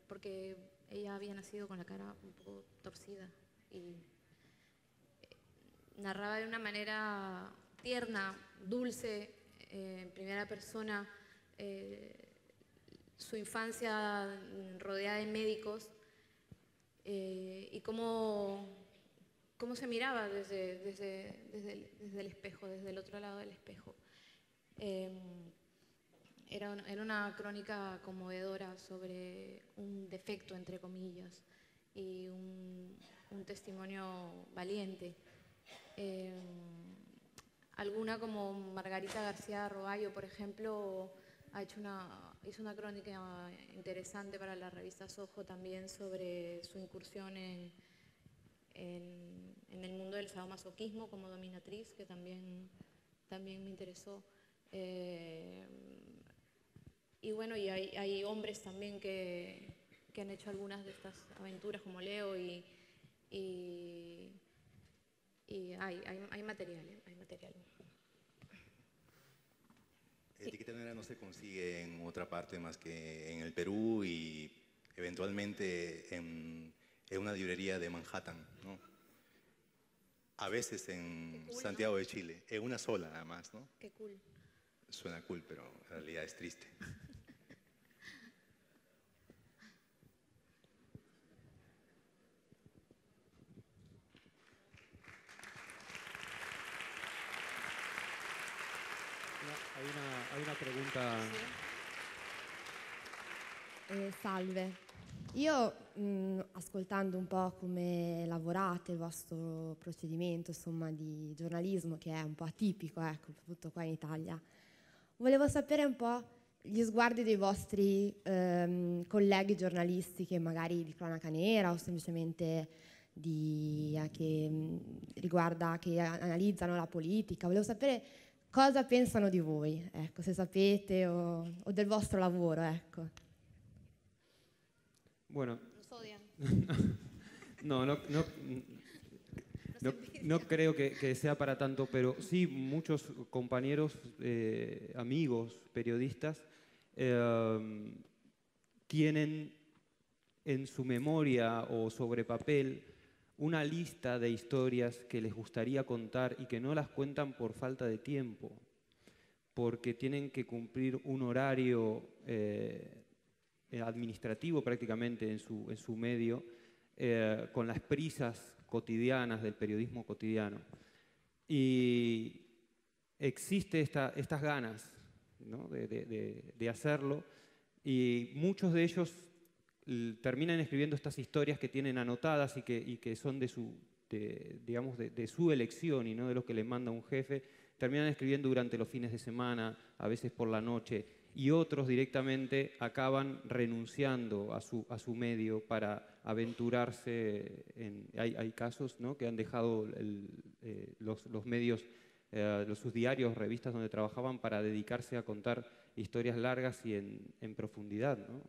porque ella había nacido con la cara un poco torcida y narraba de una manera tierna, dulce, en primera persona, su infancia rodeada de médicos y cómo se miraba desde el espejo, desde el otro lado del espejo. Era una crónica conmovedora sobre un defecto, entre comillas, y un testimonio valiente. Alguna como Margarita García Rogallo, por ejemplo, hizo una crónica interesante para la revista Soho también sobre su incursión en el mundo del sadomasoquismo como dominatriz, que también me interesó. Y bueno, y hay hombres también que han hecho algunas de estas aventuras como Leo y hay material, hay material. Etiqueta Negra no se consigue en otra parte más que en el Perú y eventualmente en una librería de Manhattan, ¿no? A veces en cool, Santiago ¿no? de Chile, en una sola nada más, ¿no? Qué cool. Suena cool, pero en realidad es triste. Hay una pregunta. Salve, io ascoltando un po' come lavorate, il vostro procedimento insomma di giornalismo che è un po' atipico, ecco, soprattutto qua in Italia, volevo sapere un po' gli sguardi dei vostri colleghi giornalisti che magari di cronaca nera o semplicemente che analizzano la politica. Volevo sapere cosa pensano di voi, ecco, se sapete o del vostro lavoro, ecco. Bueno, Nos odian. no creo que sea para tanto, pero sí muchos compañeros, amigos, periodistas, tienen en su memoria o sobre papel una lista de historias que les gustaría contar y que no las cuentan por falta de tiempo, porque tienen que cumplir un horario administrativo prácticamente en su medio, con las prisas cotidianas del periodismo cotidiano. Y existe estas ganas, ¿no? de hacerlo, y muchos de ellos terminan escribiendo estas historias que tienen anotadas y que son de su elección y no de lo que les manda un jefe. Terminan escribiendo durante los fines de semana, a veces por la noche, y otros directamente acaban renunciando a su medio para aventurarse hay casos, ¿no? que han dejado los medios, sus diarios, revistas donde trabajaban para dedicarse a contar historias largas y en profundidad, ¿no?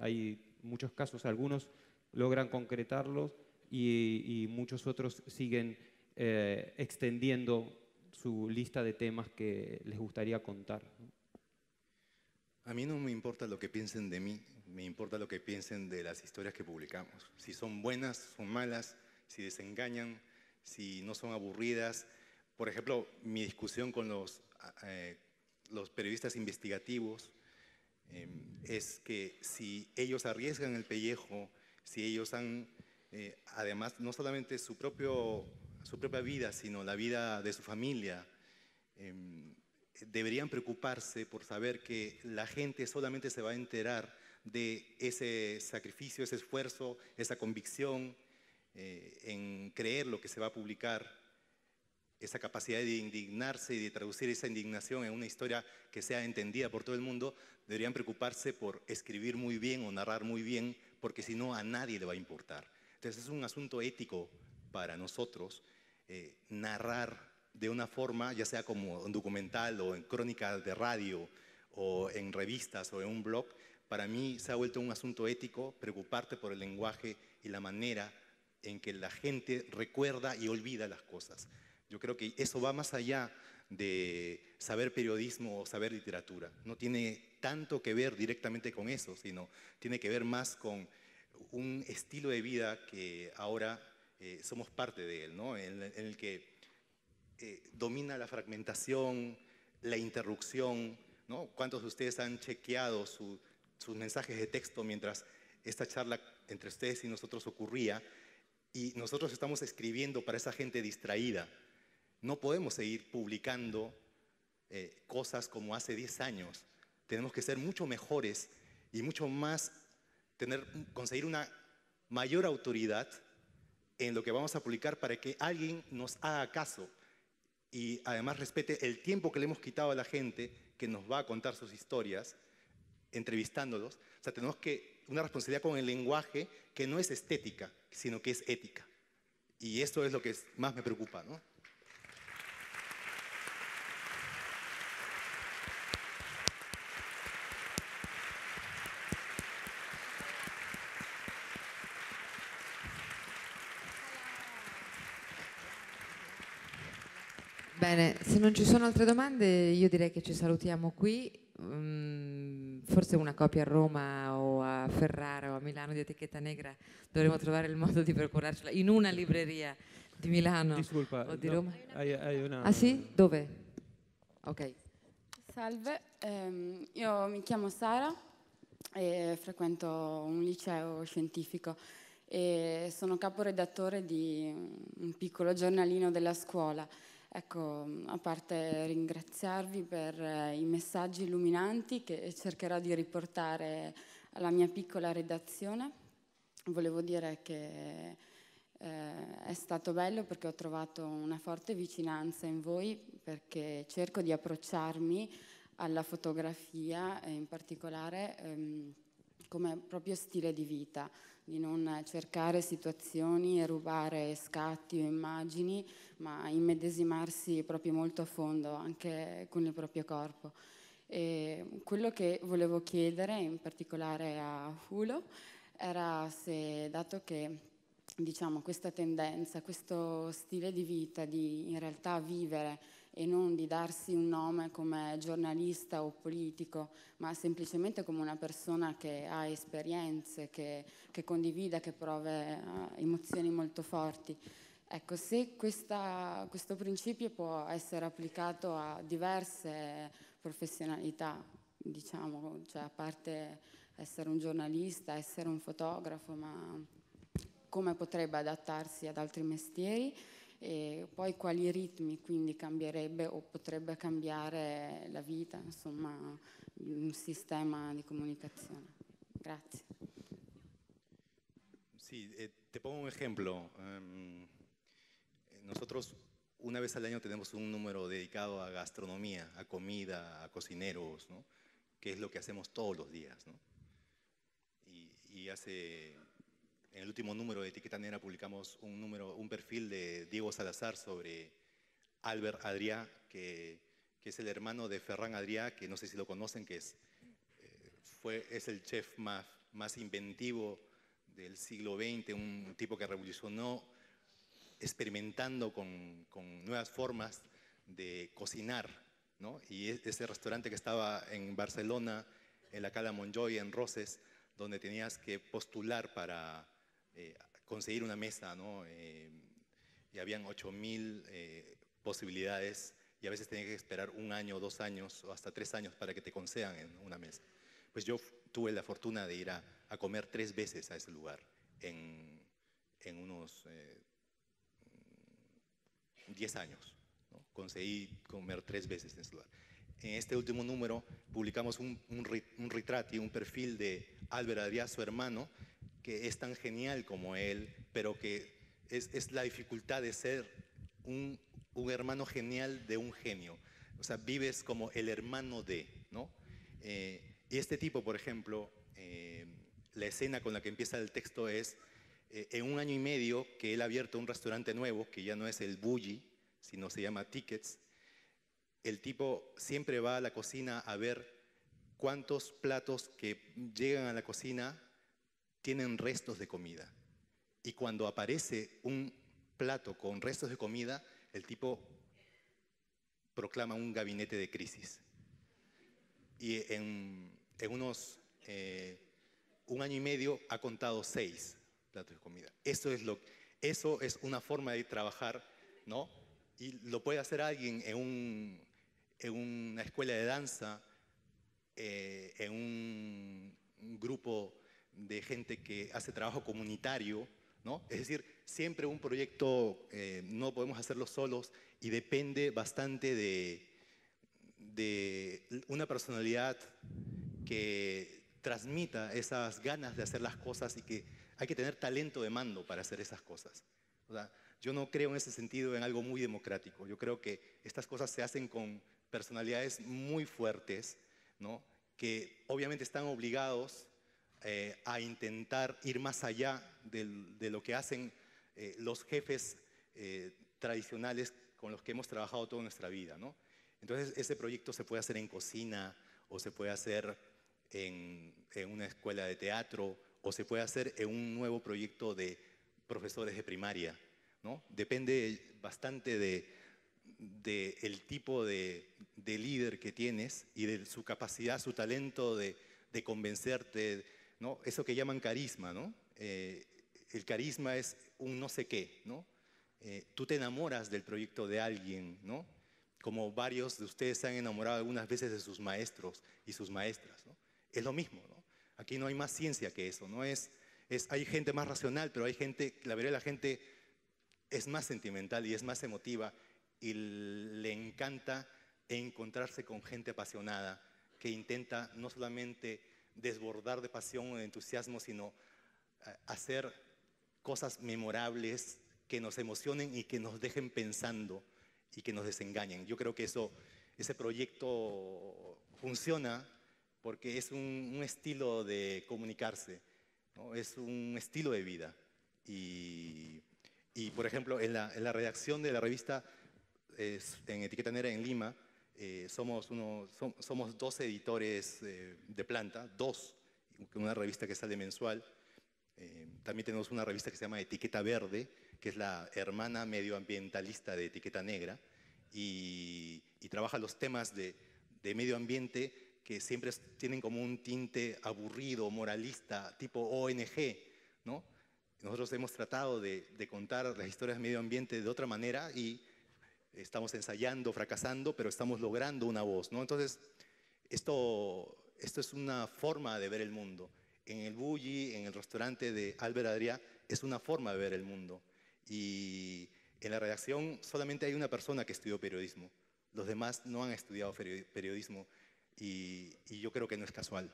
Hay muchos casos, algunos logran concretarlos y muchos otros siguen extendiendo su lista de temas que les gustaría contar, ¿no? A mí no me importa lo que piensen de mí, me importa lo que piensen de las historias que publicamos. Si son buenas, son malas, si desengañan, si no son aburridas. Por ejemplo, mi discusión con los periodistas investigativos es que si ellos arriesgan el pellejo, si ellos han, además, no solamente su propia vida, sino la vida de su familia, deberían preocuparse por saber que la gente solamente se va a enterar de ese sacrificio, ese esfuerzo, esa convicción en creer lo que se va a publicar, esa capacidad de indignarse y de traducir esa indignación en una historia que sea entendida por todo el mundo. Deberían preocuparse por escribir muy bien o narrar muy bien, porque si no, a nadie le va a importar. Entonces es un asunto ético para nosotros narrar de una forma, ya sea como en documental o en crónica de radio o en revistas o en un blog. Para mí se ha vuelto un asunto ético preocuparte por el lenguaje y la manera en que la gente recuerda y olvida las cosas. Yo creo que eso va más allá de saber periodismo o saber literatura. No tiene tanto que ver directamente con eso, sino tiene que ver más con un estilo de vida que ahora somos parte de él, ¿no? En el que domina la fragmentación, la interrupción, ¿no? ¿Cuántos de ustedes han chequeado sus mensajes de texto mientras esta charla entre ustedes y nosotros ocurría? Y nosotros estamos escribiendo para esa gente distraída. No podemos seguir publicando cosas como hace 10 años. Tenemos que ser mucho mejores y mucho más, conseguir una mayor autoridad en lo que vamos a publicar para que alguien nos haga caso y además respete el tiempo que le hemos quitado a la gente que nos va a contar sus historias, entrevistándolos. O sea, tenemos una responsabilidad con el lenguaje que no es estética, sino que es ética. Y esto es lo que más me preocupa, ¿no? Bene, se non ci sono altre domande io direi che ci salutiamo qui. Forse una copia a Roma o a Ferrara o a Milano di Etichetta Negra dovremo trovare il modo di procurarcela in una libreria di Milano o di Roma. Hay una... Ah sì? Dove? Ok. Salve, io mi chiamo Sara e frequento un liceo scientifico e sono caporedattore di un piccolo giornalino della scuola. Ecco, a parte ringraziarvi per i messaggi illuminanti che cercherò di riportare alla mia piccola redazione, volevo dire che è stato bello perché ho trovato una forte vicinanza in voi, perché cerco di approcciarmi alla fotografia e in particolare come proprio stile di vita, di non cercare situazioni e rubare scatti o immagini, ma immedesimarsi proprio molto a fondo anche con il proprio corpo. E quello che volevo chiedere in particolare a Hulo era se, dato che diciamo questa tendenza, questo stile di vita di in realtà vivere e non di darsi un nome come giornalista o politico, ma semplicemente come una persona che ha esperienze, che condivide, che prova emozioni molto forti. Ecco, se questo principio può essere applicato a diverse professionalità, diciamo, cioè a parte essere un giornalista, essere un fotografo, ma come potrebbe adattarsi ad altri mestieri e poi quali ritmi quindi cambierebbe o potrebbe cambiare la vita, insomma, un sistema di comunicazione. Grazie. Sí, te pongo un ejemplo. Nosotros una vez al año tenemos un número dedicado a gastronomía, a comida, a cocineros, ¿no? Que es lo que hacemos todos los días, ¿no? Y en el último número de Etiqueta Negra publicamos un perfil de Diego Salazar sobre Albert Adrià, que es el hermano de Ferran Adrià, que no sé si lo conocen, que es el chef más inventivo del siglo XX, un tipo que revolucionó experimentando con nuevas formas de cocinar, ¿no? Y ese restaurante que estaba en Barcelona, en la Cala Montjuïc, en Roses, donde tenías que postular para conseguir una mesa, ¿no? y habían 8.000 posibilidades y a veces tenías que esperar 1 año, 2 años o hasta 3 años para que te concedan en una mesa. Pues yo tuve la fortuna de ir a comer 3 veces a ese lugar en unos 10 años, ¿no? Conseguí comer 3 veces en ese lugar. En este último número publicamos un retrato, un perfil de Álvaro Adrià, su hermano, que es tan genial como él, pero que es la dificultad de ser un hermano genial de un genio. O sea, vives como el hermano de, ¿no? Y este tipo, por ejemplo, la escena con la que empieza el texto es en 1 año y medio que él ha abierto un restaurante nuevo, que ya no es el Bulli, sino se llama Tickets. El tipo siempre va a la cocina a ver cuántos platos que llegan a la cocina tienen restos de comida. Y cuando aparece un plato con restos de comida, el tipo proclama un gabinete de crisis. Y en unos 1 año y medio ha contado 6 platos de comida. Eso es una forma de trabajar, ¿no? Y lo puede hacer alguien en una escuela de danza, en un grupo de gente que hace trabajo comunitario, ¿no? Es decir, siempre un proyecto no podemos hacerlo solos y depende bastante de una personalidad que transmita esas ganas de hacer las cosas y que hay que tener talento de mando para hacer esas cosas. O sea, yo no creo en ese sentido en algo muy democrático. Yo creo que estas cosas se hacen con personalidades muy fuertes, ¿no? Que obviamente están obligados a intentar ir más allá de lo que hacen los jefes tradicionales con los que hemos trabajado toda nuestra vida, ¿no? Entonces, ese proyecto se puede hacer en cocina, o se puede hacer en una escuela de teatro, o se puede hacer en un nuevo proyecto de profesores de primaria, ¿no? Depende bastante del tipo de líder que tienes y de su capacidad, su talento de convencerte, ¿no? Eso que llaman carisma, ¿no? El carisma es un no sé qué, ¿no? Tú te enamoras del proyecto de alguien, ¿no? Como varios de ustedes se han enamorado algunas veces de sus maestros y sus maestras, ¿no? Es lo mismo, ¿no? Aquí no hay más ciencia que eso, ¿no? Hay gente más racional, pero hay gente, la mayoría de la gente es más sentimental y es más emotiva y le encanta encontrarse con gente apasionada que intenta no solamente desbordar de pasión o de entusiasmo, sino hacer cosas memorables que nos emocionen y que nos dejen pensando y que nos desengañen. Yo creo que ese proyecto funciona porque es un estilo de comunicarse, ¿no? Es un estilo de vida. Y por ejemplo, en la redacción de la revista, en Etiqueta Negra en Lima, somos 2 editores de planta, 2, una revista que sale mensual. También tenemos una revista que se llama Etiqueta Verde, que es la hermana medioambientalista de Etiqueta Negra, y trabaja los temas de medio ambiente que siempre tienen como un tinte aburrido, moralista, tipo ONG, ¿no? Nosotros hemos tratado de contar las historias de medio ambiente de otra manera y estamos ensayando, fracasando, pero estamos logrando una voz, ¿no? Entonces, esto es una forma de ver el mundo. En el Bulli, en el restaurante de Álvaro Adrià, es una forma de ver el mundo. Y en la redacción solamente hay una persona que estudió periodismo. Los demás no han estudiado periodismo y yo creo que no es casual.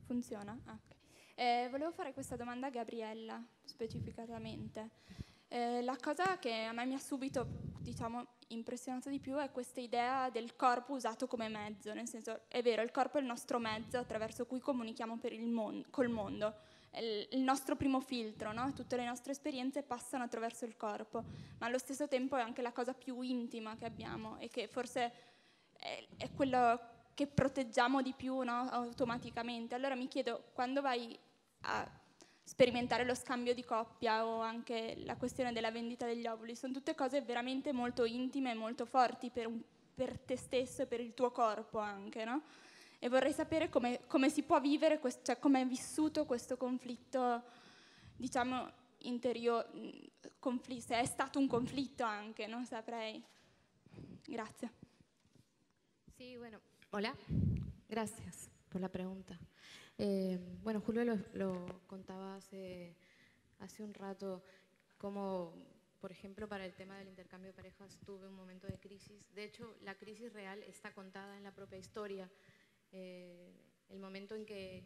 Funziona? Ah, ok. Volevo fare questa domanda a Gabriella, specificatamente. La cosa che a me mi ha subito, diciamo, impressionato di più è questa idea del corpo usato come mezzo, nel senso, è vero, il corpo è il nostro mezzo attraverso cui comunichiamo col mondo, è il nostro primo filtro, no? Tutte le nostre esperienze passano attraverso il corpo, ma allo stesso tempo è anche la cosa più intima che abbiamo e che forse è quello che proteggiamo di più, no? Automaticamente. Allora mi chiedo, quando vai a sperimentare lo scambio di coppia o anche la questione della vendita degli ovuli. Sono tutte cose veramente molto intime e molto forti per te stesso e per il tuo corpo anche, no? E vorrei sapere come si può vivere, cioè come è vissuto questo conflitto, diciamo, interiore, se è stato un conflitto anche, non saprei. Grazie. Sí, bueno, hola, gracias por la pregunta. Bueno, Julio lo contaba hace un rato, como, por ejemplo, para el tema del intercambio de parejas tuve un momento de crisis. De hecho, la crisis real está contada en la propia historia. El momento en que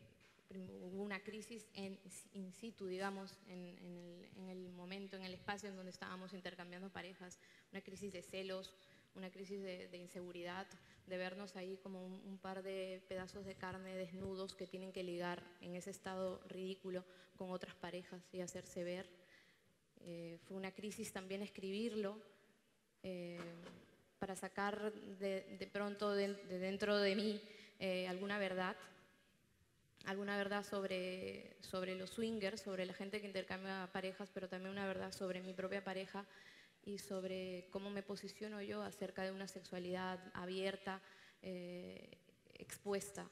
hubo una crisis in situ, digamos, en el momento, en el espacio en donde estábamos intercambiando parejas, una crisis de celos, una crisis de inseguridad, de vernos ahí como un par de pedazos de carne desnudos que tienen que ligar en ese estado ridículo con otras parejas y hacerse ver. Fue una crisis también escribirlo, para sacar de pronto de dentro de mí alguna verdad sobre los swingers, sobre la gente que intercambia parejas, pero también una verdad sobre mi propia pareja y sobre cómo me posiciono yo acerca de una sexualidad abierta, expuesta.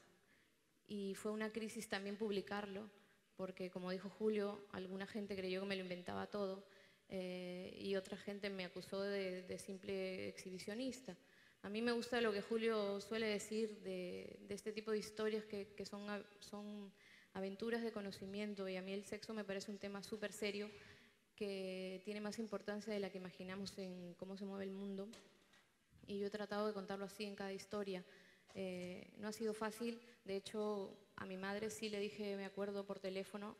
Y fue una crisis también publicarlo, porque como dijo Julio, alguna gente creyó que me lo inventaba todo y otra gente me acusó de simple exhibicionista. A mí me gusta lo que Julio suele decir de este tipo de historias que son aventuras de conocimiento, y a mí el sexo me parece un tema súper serio que tiene más importancia de la que imaginamos en cómo se mueve el mundo, y yo he tratado de contarlo así en cada historia. No ha sido fácil, de hecho a mi madre sí le dije, me acuerdo por teléfono,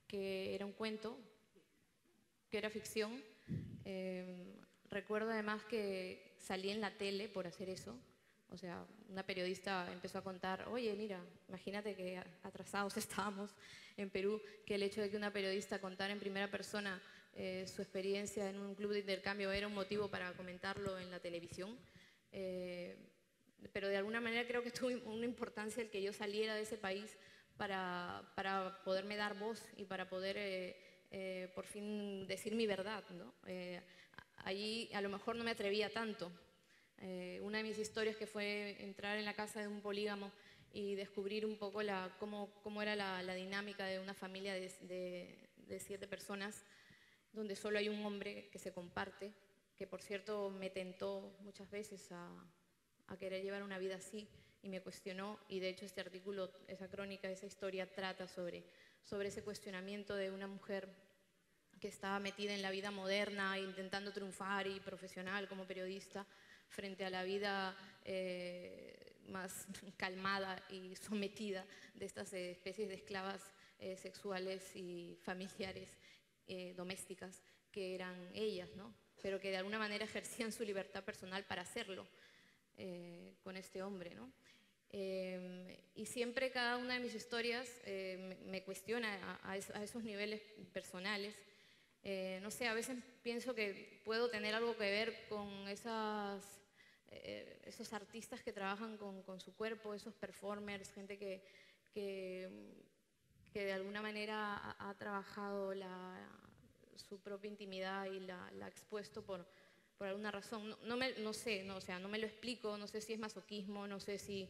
que era un cuento, que era ficción. Recuerdo además que salí en la tele por hacer eso. O sea, una periodista empezó a contar, oye, mira, imagínate que atrasados estábamos en Perú, que el hecho de que una periodista contara en primera persona su experiencia en un club de intercambio era un motivo para comentarlo en la televisión. Pero de alguna manera creo que tuvo una importancia el que yo saliera de ese país para poderme dar voz y para poder por fin decir mi verdad, ¿no? Allí a lo mejor no me atrevía tanto. Una de mis historias que fue entrar en la casa de un polígamo y descubrir un poco cómo era la dinámica de una familia de 7 personas, donde solo hay un hombre que se comparte, que por cierto me tentó muchas veces a querer llevar una vida así y me cuestionó, y de hecho este artículo, esa crónica, esa historia trata sobre ese cuestionamiento de una mujer que estaba metida en la vida moderna, intentando triunfar y profesional como periodista, frente a la vida más calmada y sometida de estas especies de esclavas sexuales y familiares, domésticas, que eran ellas, ¿no? Pero que de alguna manera ejercían su libertad personal para hacerlo con este hombre, ¿no? Y siempre cada una de mis historias me cuestiona a esos niveles personales. No sé, a veces pienso que puedo tener algo que ver con esos artistas que trabajan con su cuerpo, esos performers, gente que de alguna manera ha trabajado su propia intimidad y la ha expuesto por alguna razón. No sé, o sea, no me lo explico, no sé si es masoquismo, no sé si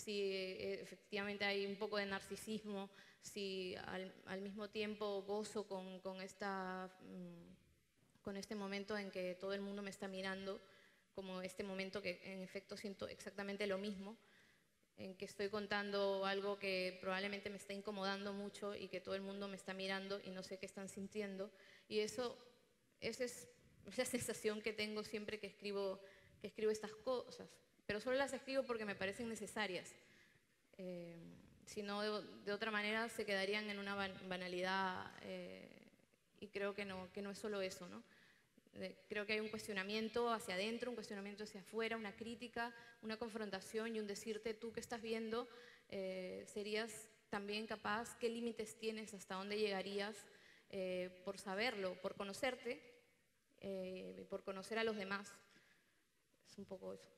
efectivamente hay un poco de narcisismo, si al mismo tiempo gozo con este momento en que todo el mundo me está mirando, como este momento que en efecto siento exactamente lo mismo, en que estoy contando algo que probablemente me está incomodando mucho y que todo el mundo me está mirando y no sé qué están sintiendo. Y esa es la sensación que tengo siempre que escribo estas cosas. Pero solo las escribo porque me parecen necesarias. Si no, de otra manera se quedarían en una banalidad, y creo que no es solo eso, ¿no? Creo que hay un cuestionamiento hacia adentro, un cuestionamiento hacia afuera, una crítica, una confrontación y un decirte, tú que estás viendo, serías también capaz, qué límites tienes, hasta dónde llegarías, por saberlo, por conocerte, por conocer a los demás. Es un poco eso.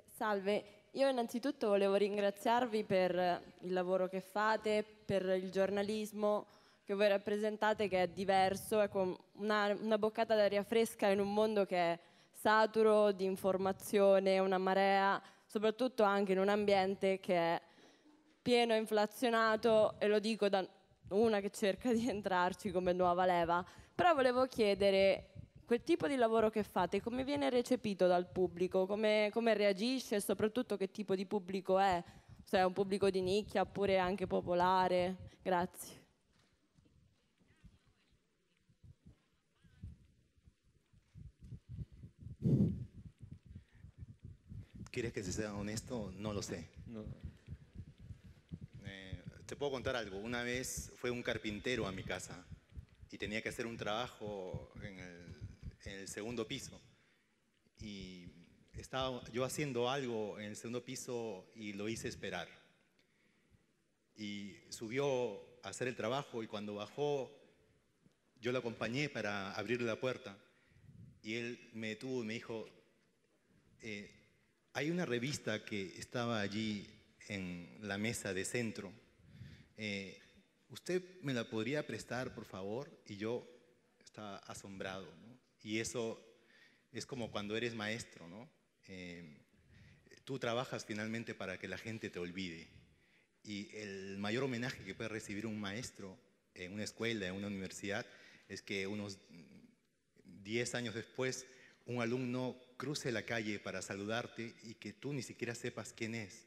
Salve, io innanzitutto volevo ringraziarvi per il lavoro che fate, per il giornalismo che voi rappresentate, che è diverso, è una boccata d'aria fresca in un mondo che è saturo di informazione, una marea, soprattutto anche in un ambiente che è pieno inflazionato, e lo dico da una che cerca di entrarci come nuova leva. Però volevo chiedere, quel tipo di lavoro che fate, come viene recepito dal pubblico? Come reagisce e soprattutto che tipo di pubblico è? Se è un pubblico di nicchia oppure anche popolare? Grazie. ¿Quieres que sea honesto? No lo sé. No. Te puedo contar algo. Una vez fue un carpintero a mi casa y tenía que hacer un trabajo en el segundo piso. Y estaba yo haciendo algo en el segundo piso y lo hice esperar. Y subió a hacer el trabajo y cuando bajó yo lo acompañé para abrirle la puerta y él me detuvo y me dijo, hay una revista que estaba allí en la mesa de centro. ¿Usted me la podría prestar, por favor? Y yo estaba asombrado, ¿no? Y eso es como cuando eres maestro, ¿no? Tú trabajas finalmente para que la gente te olvide. Y el mayor homenaje que puede recibir un maestro en una escuela, en una universidad, es que unos 10 años después un alumno cruce la calle para saludarte y que tú ni siquiera sepas quién es,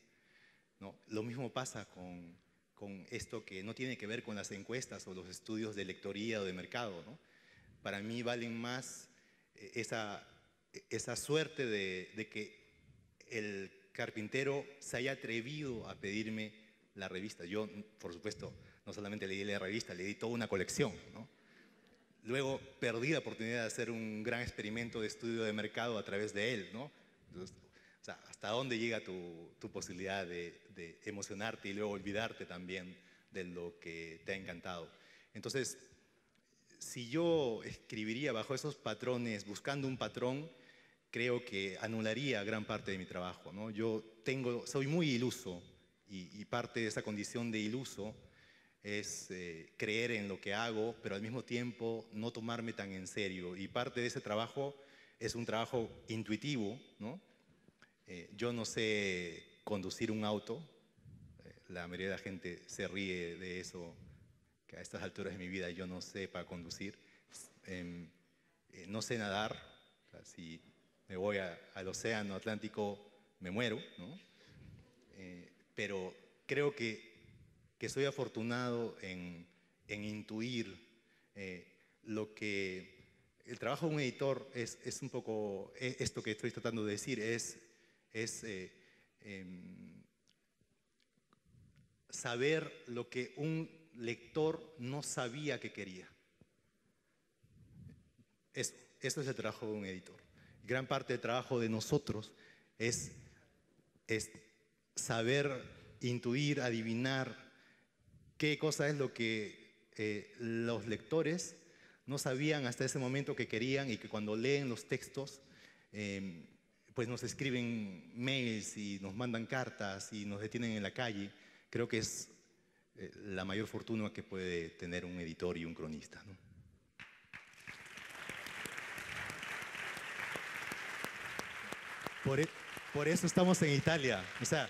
¿no? Lo mismo pasa con esto que no tiene que ver con las encuestas o los estudios de lectoría o de mercado, ¿no? Para mí valen más esa suerte de que el carpintero se haya atrevido a pedirme la revista. Yo, por supuesto, no solamente le di la revista, le di toda una colección, ¿no? Luego perdí la oportunidad de hacer un gran experimento de estudio de mercado a través de él, ¿no? Entonces, o sea, ¿hasta dónde llega tu posibilidad de emocionarte y luego olvidarte también de lo que te ha encantado? Entonces, si yo escribiría bajo esos patrones, buscando un patrón, creo que anularía gran parte de mi trabajo, ¿no? Soy muy iluso y parte de esa condición de iluso es creer en lo que hago, pero al mismo tiempo no tomarme tan en serio. Y parte de ese trabajo es un trabajo intuitivo, ¿no? Yo no sé conducir un auto, la mayoría de la gente se ríe de eso, que a estas alturas de mi vida yo no sé para conducir. No sé nadar, o sea, si me voy al océano Atlántico me muero, ¿no? Pero creo que soy afortunado en intuir lo que el trabajo de un editor es un poco esto que estoy tratando de decir, es saber lo que un lector no sabía que quería. Eso es el trabajo de un editor. Gran parte del trabajo de nosotros es saber intuir, adivinar qué cosa es lo que los lectores no sabían hasta ese momento que querían y que cuando leen los textos pues nos escriben mails y nos mandan cartas y nos detienen en la calle. Creo que es la mayor fortuna que puede tener un editor y un cronista, ¿no? Por eso estamos en Italia. O sea,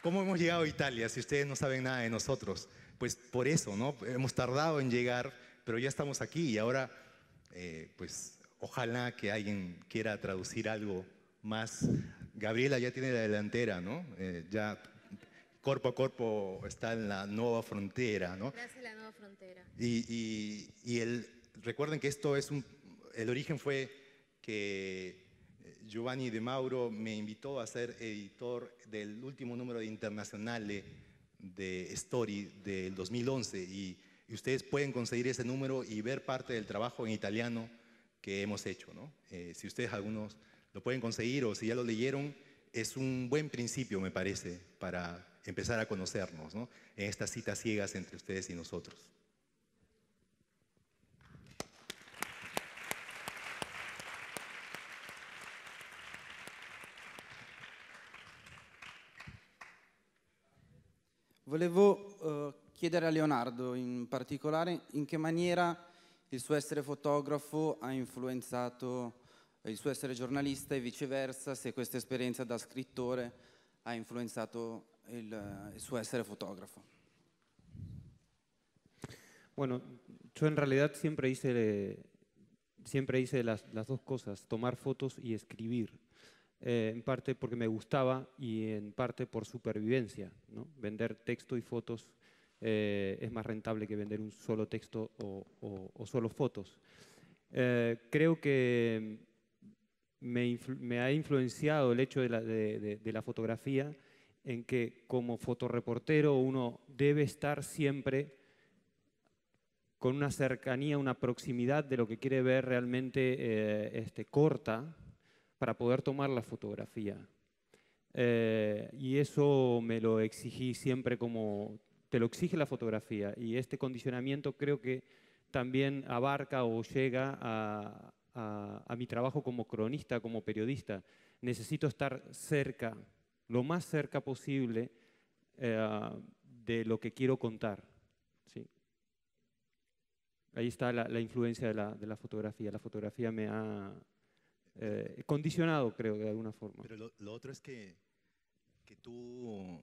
¿cómo hemos llegado a Italia si ustedes no saben nada de nosotros? Pues por eso, ¿no? Hemos tardado en llegar, pero ya estamos aquí y ahora, pues ojalá que alguien quiera traducir algo más. Gabriela ya tiene la delantera, ¿no? Ya Corpo a Corpo está en la nueva frontera, ¿no? Gracias a la nueva frontera. Recuerden que esto es el origen fue que Giovanni De Mauro me invitó a ser editor del último número de Internazionale de Story del 2011 y ustedes pueden conseguir ese número y ver parte del trabajo en italiano que hemos hecho, ¿no? Si ustedes algunos lo pueden conseguir o si ya lo leyeron, es un buen principio, me parece, para empezar a conocernos, ¿no? En estas citas ciegas entre ustedes y nosotros. Volevo chiedere a Leonardo in particolare in che maniera il suo essere fotografo ha influenzato il suo essere giornalista e viceversa, se questa esperienza da scrittore ha influenzato il suo essere fotógrafo. Bueno, yo en realidad siempre hice las dos cosas, tomar fotos y escribir. En parte porque me gustaba y en parte por supervivencia, ¿no? Vender texto y fotos es más rentable que vender un solo texto o solo fotos. Creo que me ha influenciado el hecho de la fotografía en que como fotoreportero uno debe estar siempre con una cercanía, una proximidad de lo que quiere ver realmente corta para poder tomar la fotografía. Y eso me lo exigí siempre como te lo exige la fotografía. Y este condicionamiento creo que también abarca o llega a mi trabajo como cronista, como periodista. Necesito estar cerca, lo más cerca posible de lo que quiero contar. ¿Sí? Ahí está la influencia de la fotografía. La fotografía me ha condicionado, creo, de alguna forma. Pero lo otro es que tú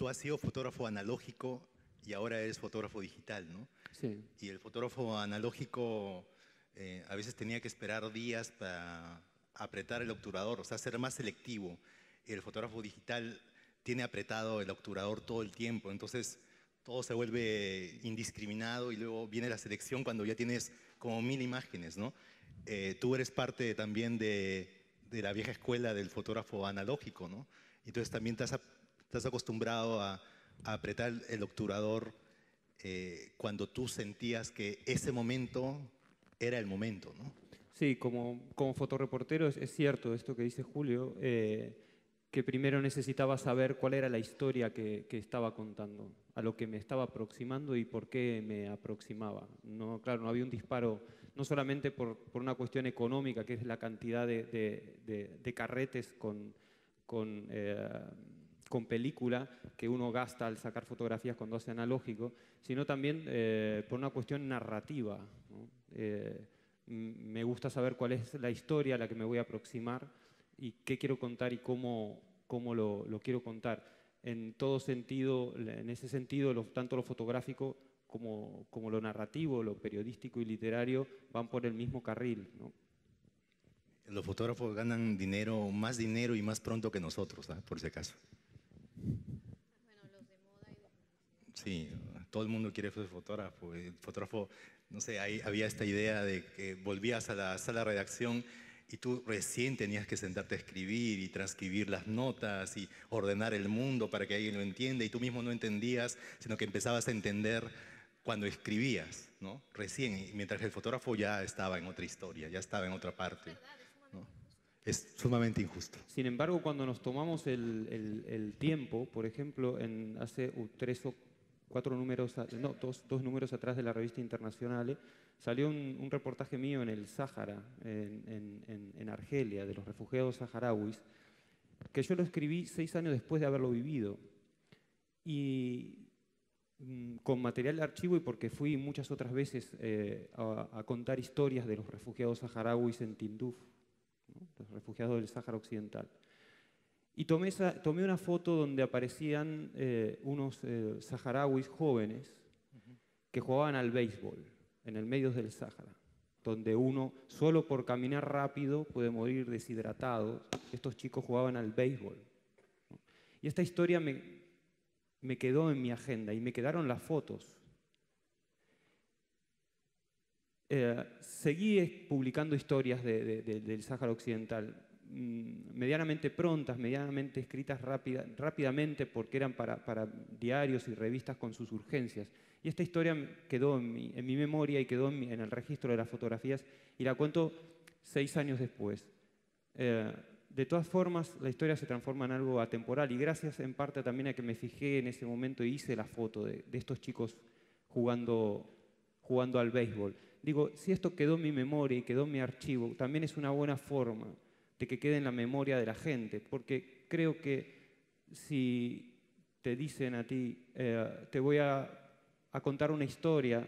has sido fotógrafo analógico y ahora eres fotógrafo digital, ¿no? Sí. Y el fotógrafo analógico a veces tenía que esperar días para apretar el obturador, o sea, ser más selectivo. Y el fotógrafo digital tiene apretado el obturador todo el tiempo, entonces todo se vuelve indiscriminado y luego viene la selección cuando ya tienes como 1000 imágenes, ¿no? Tú eres parte también de la vieja escuela del fotógrafo analógico, ¿no? Entonces también estás acostumbrado a apretar el obturador cuando tú sentías que ese momento era el momento, ¿no? Sí, como fotoreportero es cierto esto que dice Julio, que primero necesitaba saber cuál era la historia que estaba contando, a lo que me estaba aproximando y por qué me aproximaba. No, claro, no había un disparo, no solamente por una cuestión económica, que es la cantidad de carretes con película que uno gasta al sacar fotografías cuando hace analógico, sino también por una cuestión narrativa, ¿no? Me gusta saber cuál es la historia a la que me voy a aproximar y qué quiero contar y cómo lo quiero contar. En todo sentido, en ese sentido, tanto lo fotográfico como lo narrativo, lo periodístico y literario van por el mismo carril, ¿no? Los fotógrafos ganan dinero, más dinero y más pronto que nosotros, ¿eh? Por si acaso. Sí, todo el mundo quiere ser fotógrafo. El fotógrafo, no sé, ahí había esta idea de que volvías a la sala de redacción y tú recién tenías que sentarte a escribir y transcribir las notas y ordenar el mundo para que alguien lo entienda y tú mismo no entendías, sino que empezabas a entender cuando escribías, ¿no? Recién, mientras el fotógrafo ya estaba en otra historia, ya estaba en otra parte, ¿no? Es sumamente injusto. Sin embargo, cuando nos tomamos el tiempo, por ejemplo, hace 3 o 4 números, no, dos números atrás de la revista Internacional, salió un reportaje mío en el Sáhara, en Argelia, de los refugiados saharauis, que yo lo escribí 6 años después de haberlo vivido. Y con material de archivo y porque fui muchas otras veces a contar historias de los refugiados saharauis en Tinduf, ¿no? Los refugiados del Sáhara Occidental. Y tomé una foto donde aparecían unos saharauis jóvenes que jugaban al béisbol en el medio del Sáhara, donde uno solo por caminar rápido puede morir deshidratado. Estos chicos jugaban al béisbol, ¿no? Y esta historia me quedó en mi agenda y me quedaron las fotos. Seguí publicando historias del Sáhara Occidental, medianamente prontas, medianamente escritas rápidamente porque eran para diarios y revistas con sus urgencias. Y esta historia quedó en mi memoria y quedó en el registro de las fotografías y la cuento 6 años después. De todas formas, la historia se transforma en algo atemporal y gracias en parte también a que me fijé en ese momento y hice la foto de estos chicos jugando al béisbol. Digo, si esto quedó en mi memoria y quedó en mi archivo, también es una buena forma de que quede en la memoria de la gente, porque creo que si te dicen a ti, te voy a contar una historia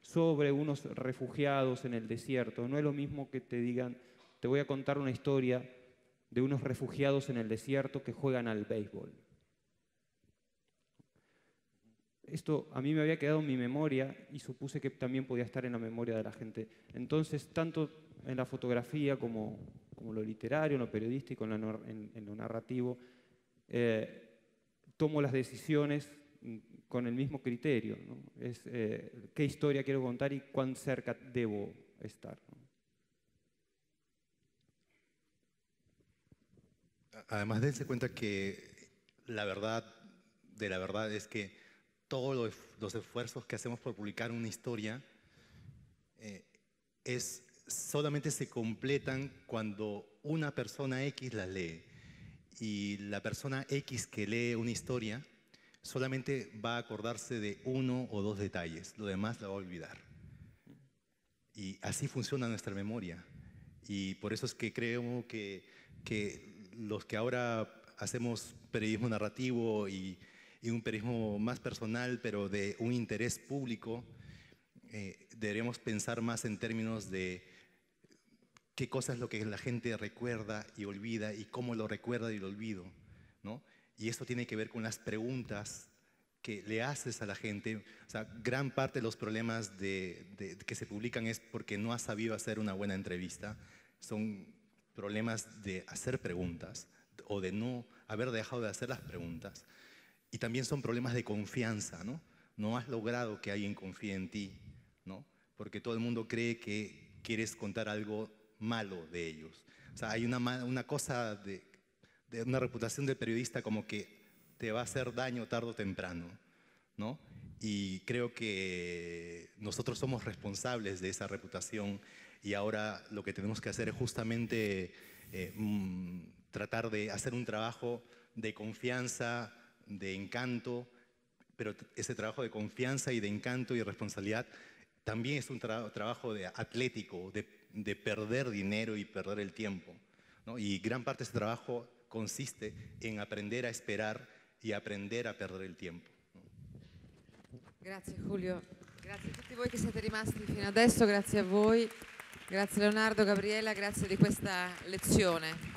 sobre unos refugiados en el desierto, no es lo mismo que te digan, te voy a contar una historia de unos refugiados en el desierto que juegan al béisbol. Esto a mí me había quedado en mi memoria y supuse que también podía estar en la memoria de la gente. Entonces, tanto en la fotografía como lo literario, en lo periodístico, en lo narrativo, tomo las decisiones con el mismo criterio, ¿no? Es qué historia quiero contar y cuán cerca debo estar, ¿no? Además, dense cuenta que la verdad de la verdad es que todos los esfuerzos que hacemos por publicar una historia solamente se completan cuando una persona X la lee. Y la persona X que lee una historia solamente va a acordarse de 1 o 2 detalles, lo demás la va a olvidar. Y así funciona nuestra memoria. Y por eso es que creo que los que ahora hacemos periodismo narrativo y un periodismo más personal, pero de un interés público, deberíamos pensar más en términos de qué cosa es lo que la gente recuerda y olvida y cómo lo recuerda y lo olvida, ¿no? Y esto tiene que ver con las preguntas que le haces a la gente. O sea, gran parte de los problemas que se publican es porque no has sabido hacer una buena entrevista. Son problemas de hacer preguntas o de no haber dejado de hacer las preguntas. Y también son problemas de confianza, ¿no? No has logrado que alguien confíe en ti, ¿no? Porque todo el mundo cree que quieres contar algo malo de ellos. O sea, hay una cosa de una reputación del periodista como que te va a hacer daño tarde o temprano, ¿no? Y creo que nosotros somos responsables de esa reputación y ahora lo que tenemos que hacer es justamente tratar de hacer un trabajo de confianza, de encanto, pero ese trabajo de confianza y de encanto y responsabilidad también es un trabajo atlético, de perder dinero y perder el tiempo, ¿no? Y gran parte de ese trabajo consiste en aprender a esperar y aprender a perder il tempo. Grazie Julio, grazie a tutti voi che siete rimasti fino adesso, grazie a voi, grazie Leonardo, Gabriela, grazie di questa lezione.